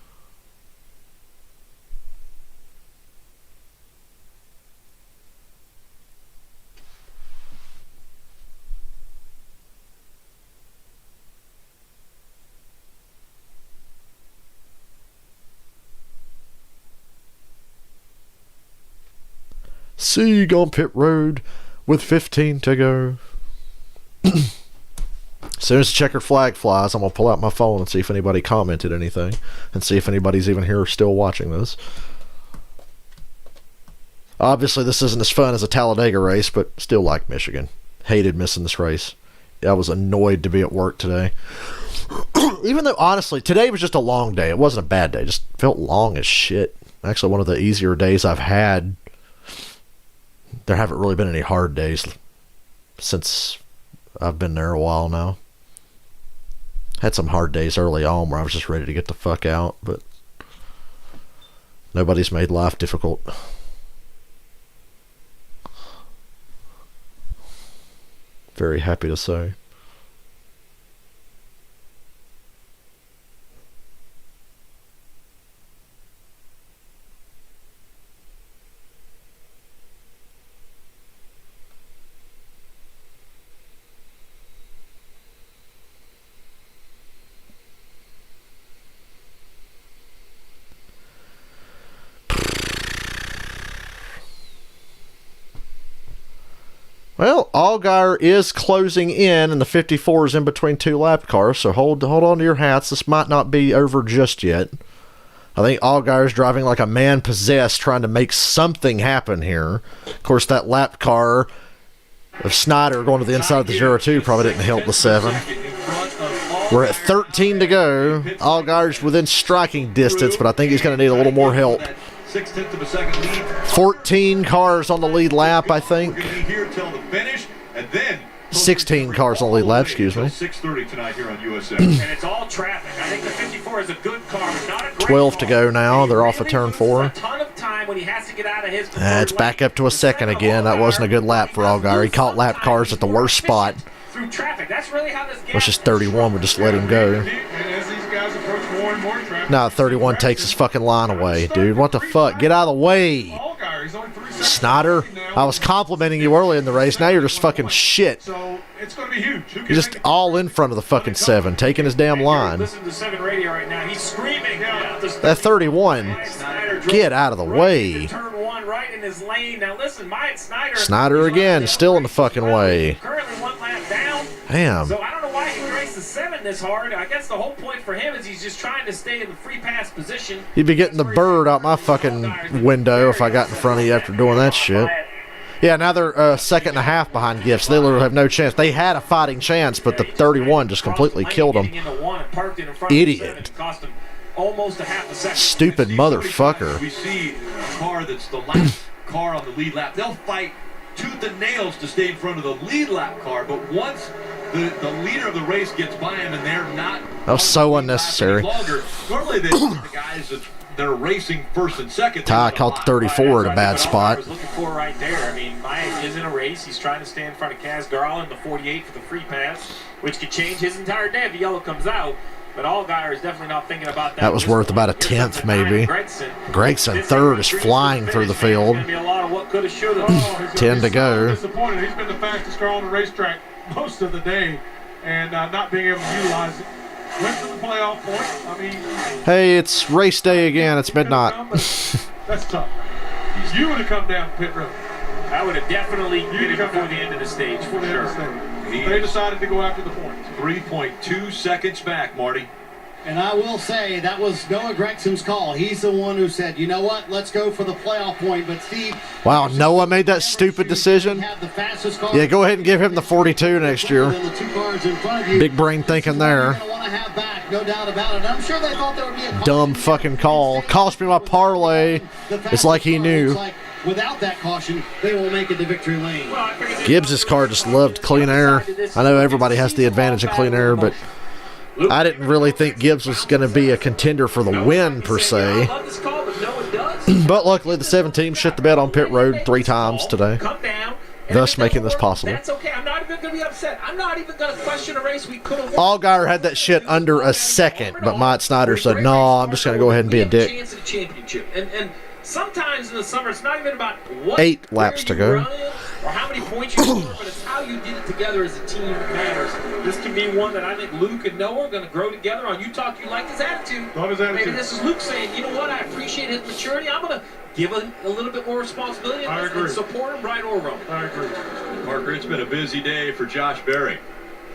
Sieg on pit road with 15 to go. As soon as the checkered flag flies, I'm going to pull out my phone and see if anybody commented anything and see if anybody's even here still watching this. Obviously, this isn't as fun as a Talladega race, but still like Michigan. Hated missing this race. I was annoyed to be at work today. Even though, honestly, today was just a long day. It wasn't a bad day. It just felt long as shit. Actually, one of the easier days I've had. There haven't really been any hard days since I've been there a while now. Had some hard days early on where I was just ready to get the fuck out, but nobody's made life difficult. Very happy to say. Well, Allgaier is closing in, and the 54 is in between 2 lap cars, so hold on to your hats. This might not be over just yet. I think Allgaier's driving like a man possessed, trying to make something happen here. Of course, that lap car of Snyder going to the inside of the 02 probably didn't help the 7. We're at 13 to go. Allgaier's within striking distance, but I think he's going to need a little more help. 0.6 of a second lead. 14 cars on the lead lap, I think. 16 cars on the lead lap, excuse me. 6:30 tonight here on USA. And it's all traffic. I think the 54 is a good car, but not a great 12 to car. go now. They're off of turn 4. A ton of time when he has to get out of his It's back up to a second again. That wasn't a good lap for Allgaier. He caught lap cars at the worst spot. Through traffic. That's really how this Which is 31 would just let him go. And as these guys approach more and more traffic, Now 31 takes his fucking line away, dude. What the fuck? Get out of the way. Allgaier, he's only 3 seconds Snyder, I was complimenting you early in the race. Now you're just fucking shit. So it's going to be huge. You're just all in front of the fucking 7, taking his damn line. Listen to 7 radio right now. He's screaming. That 31, get out of the way. Turn 1 right in his lane. Now listen, Myatt Snyder. Snyder again, still in the fucking way. Currently 1 lap down. Damn. So I don't know why he raced the 7 this hard. I guess the whole point for him is he's just trying to stay in the free pass position. You'd be getting the bird out my fucking window if I got in front of you after doing that shit. Yeah, now they're a second and a half behind Gifts. They literally have no chance. They had a fighting chance, but the 31 just completely killed them. Idiot. Almost a half a second. Stupid motherfucker. We see a car that's the last car on the lead lap. They'll fight tooth and nails to stay in front of the lead lap car, but once the leader of the race gets by him and they're not... That was so unnecessary. Normally the guys that are racing first and second... Ty caught the 34 at a bad spot. I was looking for right there. I mean, Myatt is in a race. He's trying to stay in front of Kaz Garland, the 48 for the free pass, which could change his entire day if the yellow comes out. But Allgaier is definitely not thinking about that. That was worth about a 10th, maybe. Gregson third is flying through the field. 10 to go. Disappointed. He's been the fastest car on the racetrack most of the day, and not being able to utilize it. Went to the playoff point. I mean, hey, it's race day again. It's midnight. That's tough. You would have come down pit road. I would have definitely been before the end of the stage, for sure. They decided to go after the points. 3.2 seconds back, Marty. And I will say that was Noah Gregson's call. He's the one who said, you know what, let's go for the playoff point. But Steve, wow, Noah made that stupid decision. Yeah, go ahead and give him the 42 next year. Big brain thinking there. No doubt about it. I'm sure they thought there would be a Dumb fucking call. Cost me my parlay. It's like he knew. Without that caution, they will make it to victory lane. Gibbs' car just loved clean air. I know everybody has the advantage of clean air, but I didn't really think Gibbs was going to be a contender for the win, per se. But luckily, the 7 teams shit the bed on pit road 3 times today, thus making this possible. That's okay. I'm not even going to be upset. I'm not even going to question a race we could have won. Allgaier had that shit under a second, but Mike Snyder said, no, I'm just going to go ahead and be a dick. Chance at a championship. And sometimes in the summer, it's not even about what 8 laps to go. Or how many points you scored, but it's how you did it together as a team that matters. This can be one that I think Luke and Noah are going to grow together on. You talk, you like his attitude. Love his attitude. Maybe this is Luke saying, you know what, I appreciate his maturity. I'm going to give him a little bit more responsibility and support him right or wrong. I agree. Parker, it's been a busy day for Josh Berry.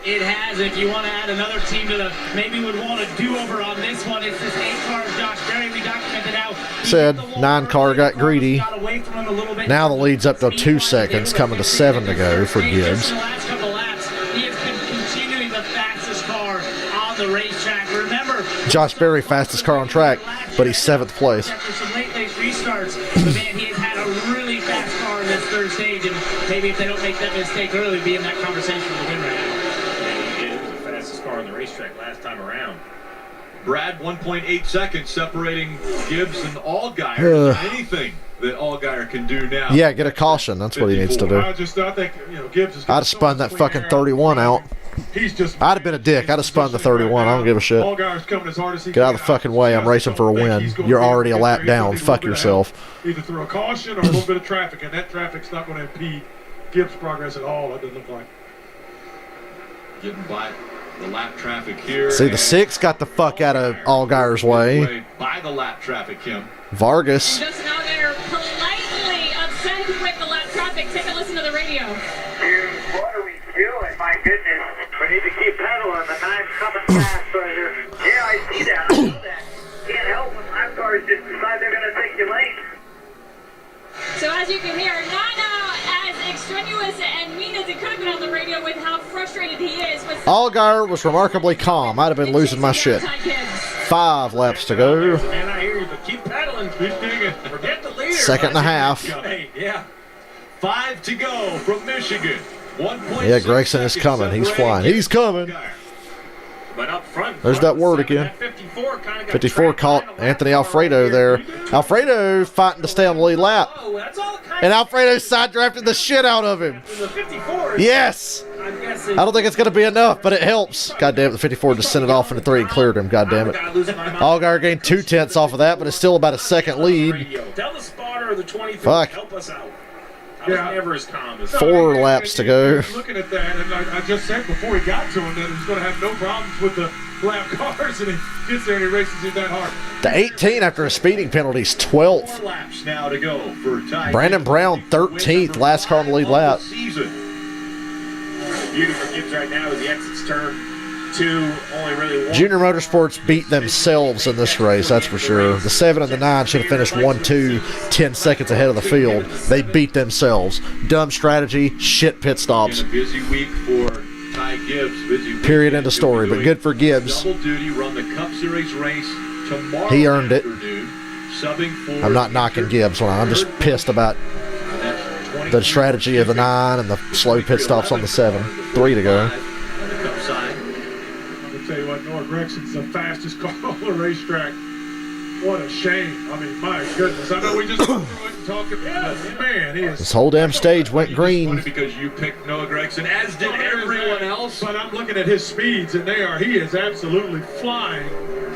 It has. If you want to add another team to the, maybe would want a do-over on this one. It's this 8-car of Josh Berry. We documented out. Said 9-car got greedy. Now the lead's up to 2 seconds, coming to 7 to go for Gibbs. The last couple laps, he has been continuing the fastest car on the racetrack. Remember, Josh Berry, fastest car on track, but he's 7th place. after some late restarts, but man, he has had a really fast car in this third stage, and maybe if they don't make that mistake early, be in that conversation with him right now. Car on the racetrack last time around. Brad, 1.8 seconds separating Gibbs and Allgaier. Anything that Allgaier can do now. Yeah, get a caution. That's what he needs to do. I think Gibbs is. I'd have spun that fucking 31 out. I'd have been a dick. I'd have spun the 31. I don't give a shit. Get out of the fucking way. I'm racing for a win. You're already a lap down. Fuck yourself. Either through a caution or a little bit of traffic, and that traffic's not going to impede Gibbs' progress at all. It doesn't look like. Getting by the lap traffic here. See, the 6 got the fuck out of Allgaier's way. By the lap traffic, Kim. Vargas. Justin Allgaier politely upset with the lap traffic. Take a listen to the radio. Dude, what are we doing? My goodness. We need to keep pedaling. The time's coming fast. So yeah, I see that. I know that. Can't help when lap cars just decide they're going to take your lane. So as you can hear, not as extraneous and mean as it could have been on the radio with how frustrated he is. Allgaier was remarkably calm. I'd have been losing my shit. 5 laps to go. Man, I hear you, but keep pedaling. Keep digging. Forget the leader. 2.5. Yeah. 5 to go from Michigan. 1.6 Yeah, Gregson is coming. He's flying. He's coming. But up front, There's that word again. 54 caught Anthony Alfredo there. Alfredo fighting to stay on the lead lap. And Alfredo side drafted the shit out of him. Yes! I don't think it's going to be enough, but it helps. God damn it, the 54 just sent it off into 3 and cleared him. God damn it. Allgaier gained 2 tenths off of that, but it's still about a second lead. Tell the spotter of the 23 Fuck. help us out. I was never as calm as 4 laps to go. Looking at that, and I just said before he got to him that he's going to have no problems with the lap cars, and he gets there and he races it that hard. The 18 after a speeding penalty is 12th. 4 laps now to go for Ty Brandon Brown 13th, last car on the lead lap. The beauty for Gibbs right now is the exits turn 2, only really 1. Junior Motorsports beat themselves in this race, that's for sure. The 7 and the 9 should have finished 1-2, 10 seconds ahead of the field. They beat themselves. Dumb strategy, shit pit stops. Busy week for Ty Gibbs. Period, end of story. But good for Gibbs. Double duty, run the Cup Series race tomorrow. He earned it. Subbing for I'm not knocking Gibbs. I'm just pissed about the strategy of the 9 and the slow pit stops on the 7. 3 to go. I'll tell you what, Noah Gregson's the fastest car on the racetrack. What a shame. I mean, my goodness. I know we just go through it and talk about it. Man, he is. This whole damn stage went green. Because you picked Noah Gregson, as did everyone else. But I'm looking at his speeds, and he is absolutely flying.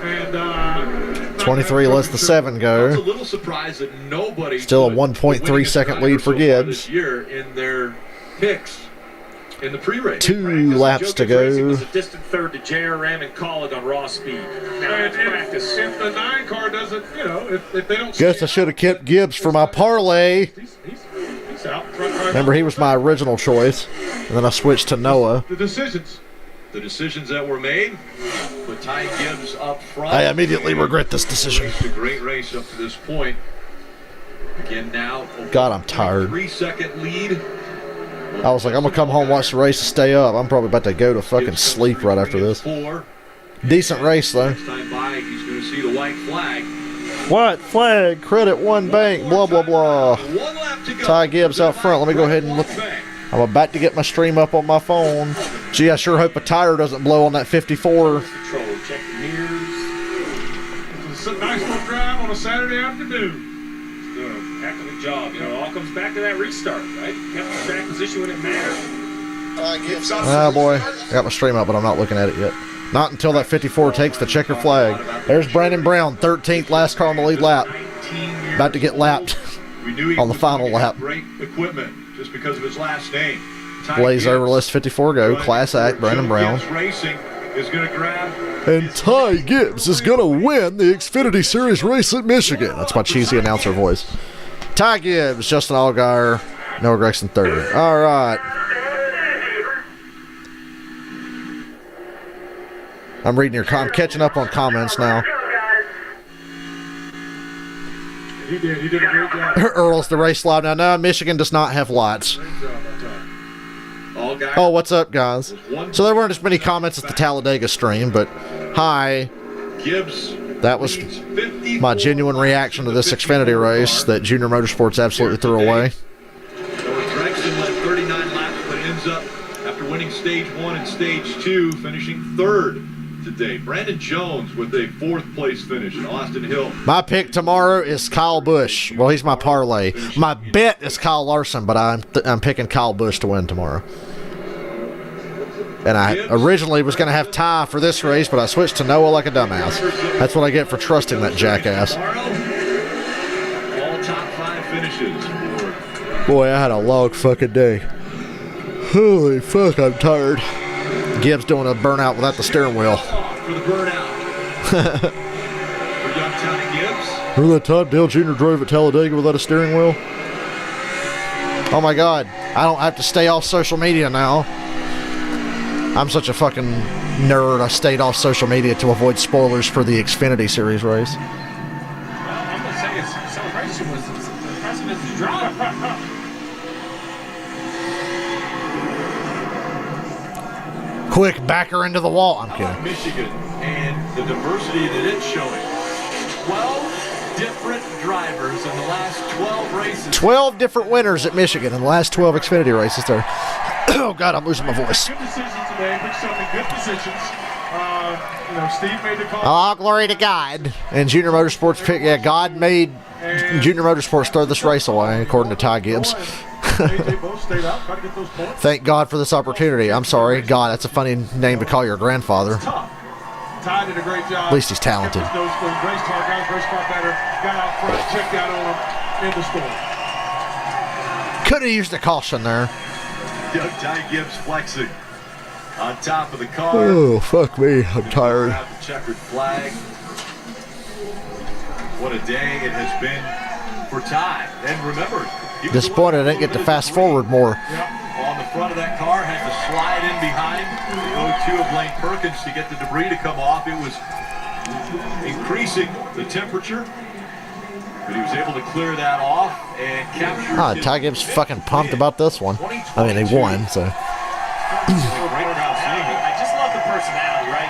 And 23 lets the 7 I was go. a little surprised that nobody Still a 1.3 second lead for Gibbs. This year in their picks in the pre-race. 2 laps to go. Was a distant third to JRM and Colleague on raw speed. Now that's practice. If the 9 car doesn't, if they don't. Guess I should have kept Gibbs for my parlay. He's out front right Remember, he was my original choice. And then I switched to Noah. The decisions. the decisions that were made. But Ty Gibbs up front. I immediately regret this decision. Raced a great race up to this point. Again now. God, I'm tired. 3-second lead. I was like, I'm going to come home, watch the race, and stay up. I'm probably about to go to fucking sleep right after this. Decent race, though. Next time by, he's going to see the white flag. White flag, credit one bank, blah, blah, blah. Ty Gibbs out front. Let me go ahead and look. I'm about to get my stream up on my phone. Gee, I sure hope a tire doesn't blow on that 54. It's a nice little drive on a Saturday afternoon. Doing a heck of a job. You know, it all comes back to that restart, right? Kept the track position when it mattered. Oh, boy. I got my stream up, but I'm not looking at it yet. Not until that 54 takes the checker flag. There's Brandon Brown, 13th, last car on the lead lap. About to get lapped on the final lap. Great equipment just because of his last name. Blaze over list 54 go. Class act, Brandon Brown. Racing is going to grab. And Ty Gibbs is going to win the Xfinity Series race at Michigan. That's my cheesy announcer voice. Ty Gibbs, Justin Allgaier, Noah Gragson third. All right. I'm reading your I'm catching up on comments now. He did a great job. Earl's the race live now. No, Michigan does not have lights. Oh, what's up, guys? So there weren't as many comments as the Talladega stream, but hi. That was my genuine reaction to this Xfinity race that Junior Motorsports absolutely threw away. Gragson led 39 laps, but ends up, after winning stage 1 and stage 2, finishing third today. Brandon Jones with a 4th place finish in Austin Hill. My pick tomorrow is Kyle Busch. Well, he's my parlay. My bet is Kyle Larson, but I'm picking Kyle Busch to win tomorrow. And I originally was going to have Ty for this race, but I switched to Noah like a dumbass. That's what I get for trusting that jackass. All top 5 finishes. Boy, I had a long fucking day. Holy fuck, I'm tired. Gibbs doing a burnout without the steering wheel. For the burnout. For young Ty Gibbs. Remember that time Dale Jr. drove at Talladega without a steering wheel? Oh my God. I don't have to stay off social media now. I'm such a fucking nerd. I stayed off social media to avoid spoilers for the Xfinity Series race. Well, I'm going to say his celebration was as impressive as his drive. Quick, back her into the wall. I'm kidding. Michigan and the diversity that it's showing. 12 different drivers in the last 12 races. 12 different winners at Michigan in the last 12 Xfinity races there. Oh, God, I'm losing my voice. Good decision today. Put yourself in good positions. Steve made the call. Oh, glory to God. And Junior Motorsports pick. Yeah, God made Junior Motorsports throw this race away, according to Ty Gibbs. Thank God for this opportunity. I'm sorry. God, that's a funny name to call your grandfather. Ty did a great job. At least he's talented. Race car better. Got out front, checked out on him in the storm. Could have used a caution there. Young Ty Gibbs flexing on top of the car. Oh, fuck me. I'm tired. The checkered flag. What a day it has been for Ty. And remember, disappointed I didn't get to fast forward more. On the front of that car, had to slide in behind the O2 of Lane Perkins to get the debris to come off. It was increasing the temperature, but he was able to clear that off and capture. Ty Gibbs fucking pumped about this one. I mean, he won, so. I just love the personality, right?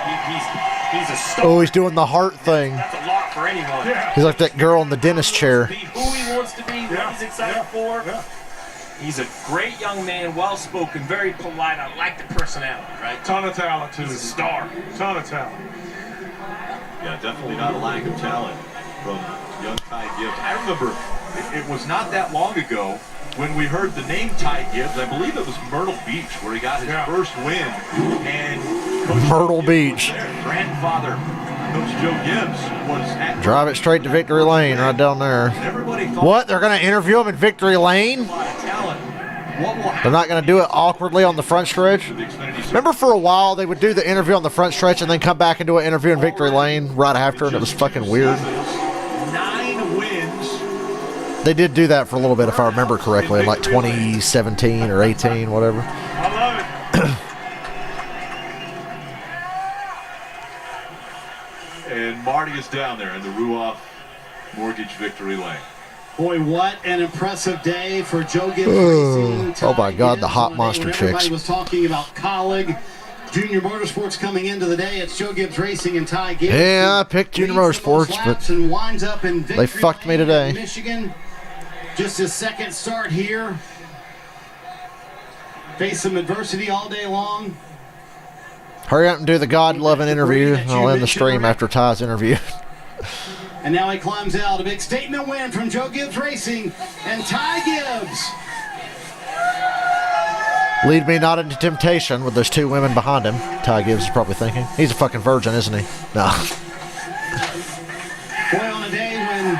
He's a star. Oh, he's doing the heart thing. That's a lot for anyone. Yeah. He's like that girl in the dentist chair. Be who he wants to be, what he's excited for. Yeah. He's a great young man, well-spoken, very polite. I like the personality, right? Ton of talent, too. He's a star. Ton of talent. Yeah, definitely not a lack of talent from young Ty Gibbs. I remember it was not that long ago when we heard the name Ty Gibbs. I believe it was Myrtle Beach where he got his first win. And Coach Myrtle Beach. Grandfather, Coach Joe Gibbs, was at Drive it straight to victory lane right down there. everybody thought What? They're going to interview him in victory lane? a lot of talent. What will happen They're not going to do it awkwardly on the front stretch? to the Xfinity Series? Remember for a while they would do the interview on the front stretch and then come back and do an interview in victory lane right after, and it was fucking weird. 9 wins. They did do that for a little bit if I remember correctly, like 2017 or 18, whatever. I love it. And Marty is down there in the Ruoff Mortgage Victory Lane. Boy, what an impressive day for Joe Gibbs Racing. Oh my God, the Gibbs hot on a day monster when chicks. Everybody was talking about Colleague. Junior Motorsports coming into the day. It's Joe Gibbs Racing and Ty Gibbs. Yeah, I picked Junior Motorsports, but and winds up in they fucked me today. Michigan. Just his second start here. Faced some adversity all day long. Hurry up and do the God-loving interview. I'll end the stream after Ty's interview. And now he climbs out. A big statement win from Joe Gibbs Racing and Ty Gibbs. Lead me not into temptation with those two women behind him. Ty Gibbs is probably thinking. He's a fucking virgin, isn't he? No. Boy, on a day when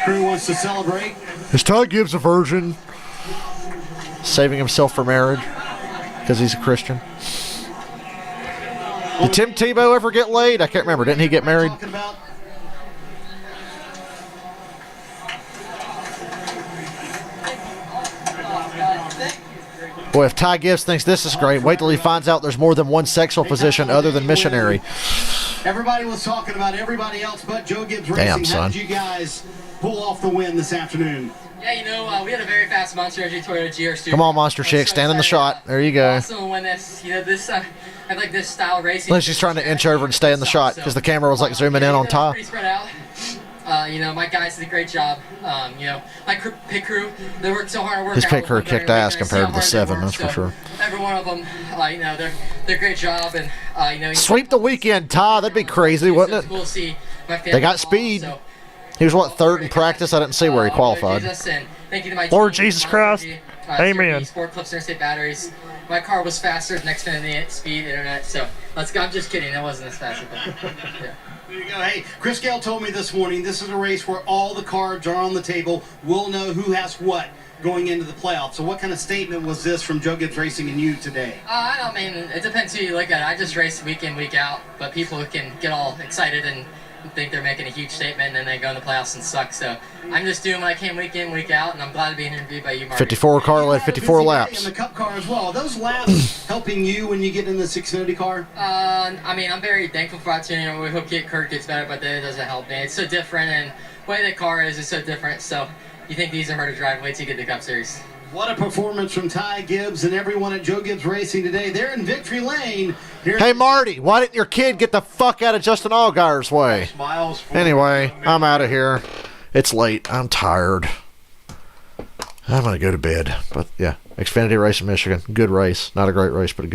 crew wants to celebrate. Is Ty Gibbs a virgin? Saving himself for marriage because he's a Christian. Did Tim Tebow ever get laid? I can't remember. Didn't he get married? Boy, if Ty Gibbs thinks this is great, wait till he finds out there's more than one sexual position other than missionary. Everybody was talking about everybody else but Joe Gibbs Racing. Damn, son. How did you guys pull off the win this afternoon? Yeah, you know, we had a very fast Monster Energy Toyota GR2. Come on, Monster Chick, stand in the shot. There you go. Awesome win this. You know, this I like this style racing. She's trying to inch over and stay in the shot because the camera was like zooming in on Ty. Pretty spread out. You know, my guys did a great job. You know, my pit crew, they worked so hard to work. His pit crew kicked ass compared to the 7, that's for sure. Every one of them, you know, they're great job, and you know. Sweep the weekend, Ty. That'd be crazy, wouldn't it? Cool to see my family They got speed. He was what, 3rd in practice? I didn't see where he qualified. Thank you to my Lord Jesus Christ. Amen. Sport Clips Interstate batteries. My car was faster than Xfinity speed internet, so let's go. I'm just kidding. That wasn't as fast. But, yeah. There you go. Hey, Chris Gale told me this morning this is a race where all the cards are on the table. We'll know who has what going into the playoffs. So what kind of statement was this from Joe Gibbs Racing and you today? I don't mean, it depends who you look at. I just race week in, week out, but people can get all excited and think they're making a huge statement and then they go in the playoffs and suck. So I'm just doing what I can week in, week out, and I'm glad to be interviewed by you, Marty. 54 car led 54 laps. In the Cup car as well. Are those laps helping you when you get in this Xfinity car? I mean, I'm very thankful for the opportunity. You know, we hope Kurt gets better, but that doesn't help me. It's so different, and the way the car is so different. So you think these are hard to drive. Wait till you get the Cup Series. What a performance from Ty Gibbs and everyone at Joe Gibbs Racing today. They're in Victory Lane. Hey, Marty, why didn't your kid get the fuck out of Justin Allgaier's way? Anyway, I'm out of here. It's late. I'm tired. I'm going to go to bed. But, yeah, Xfinity Race in Michigan. Good race. Not a great race, but a good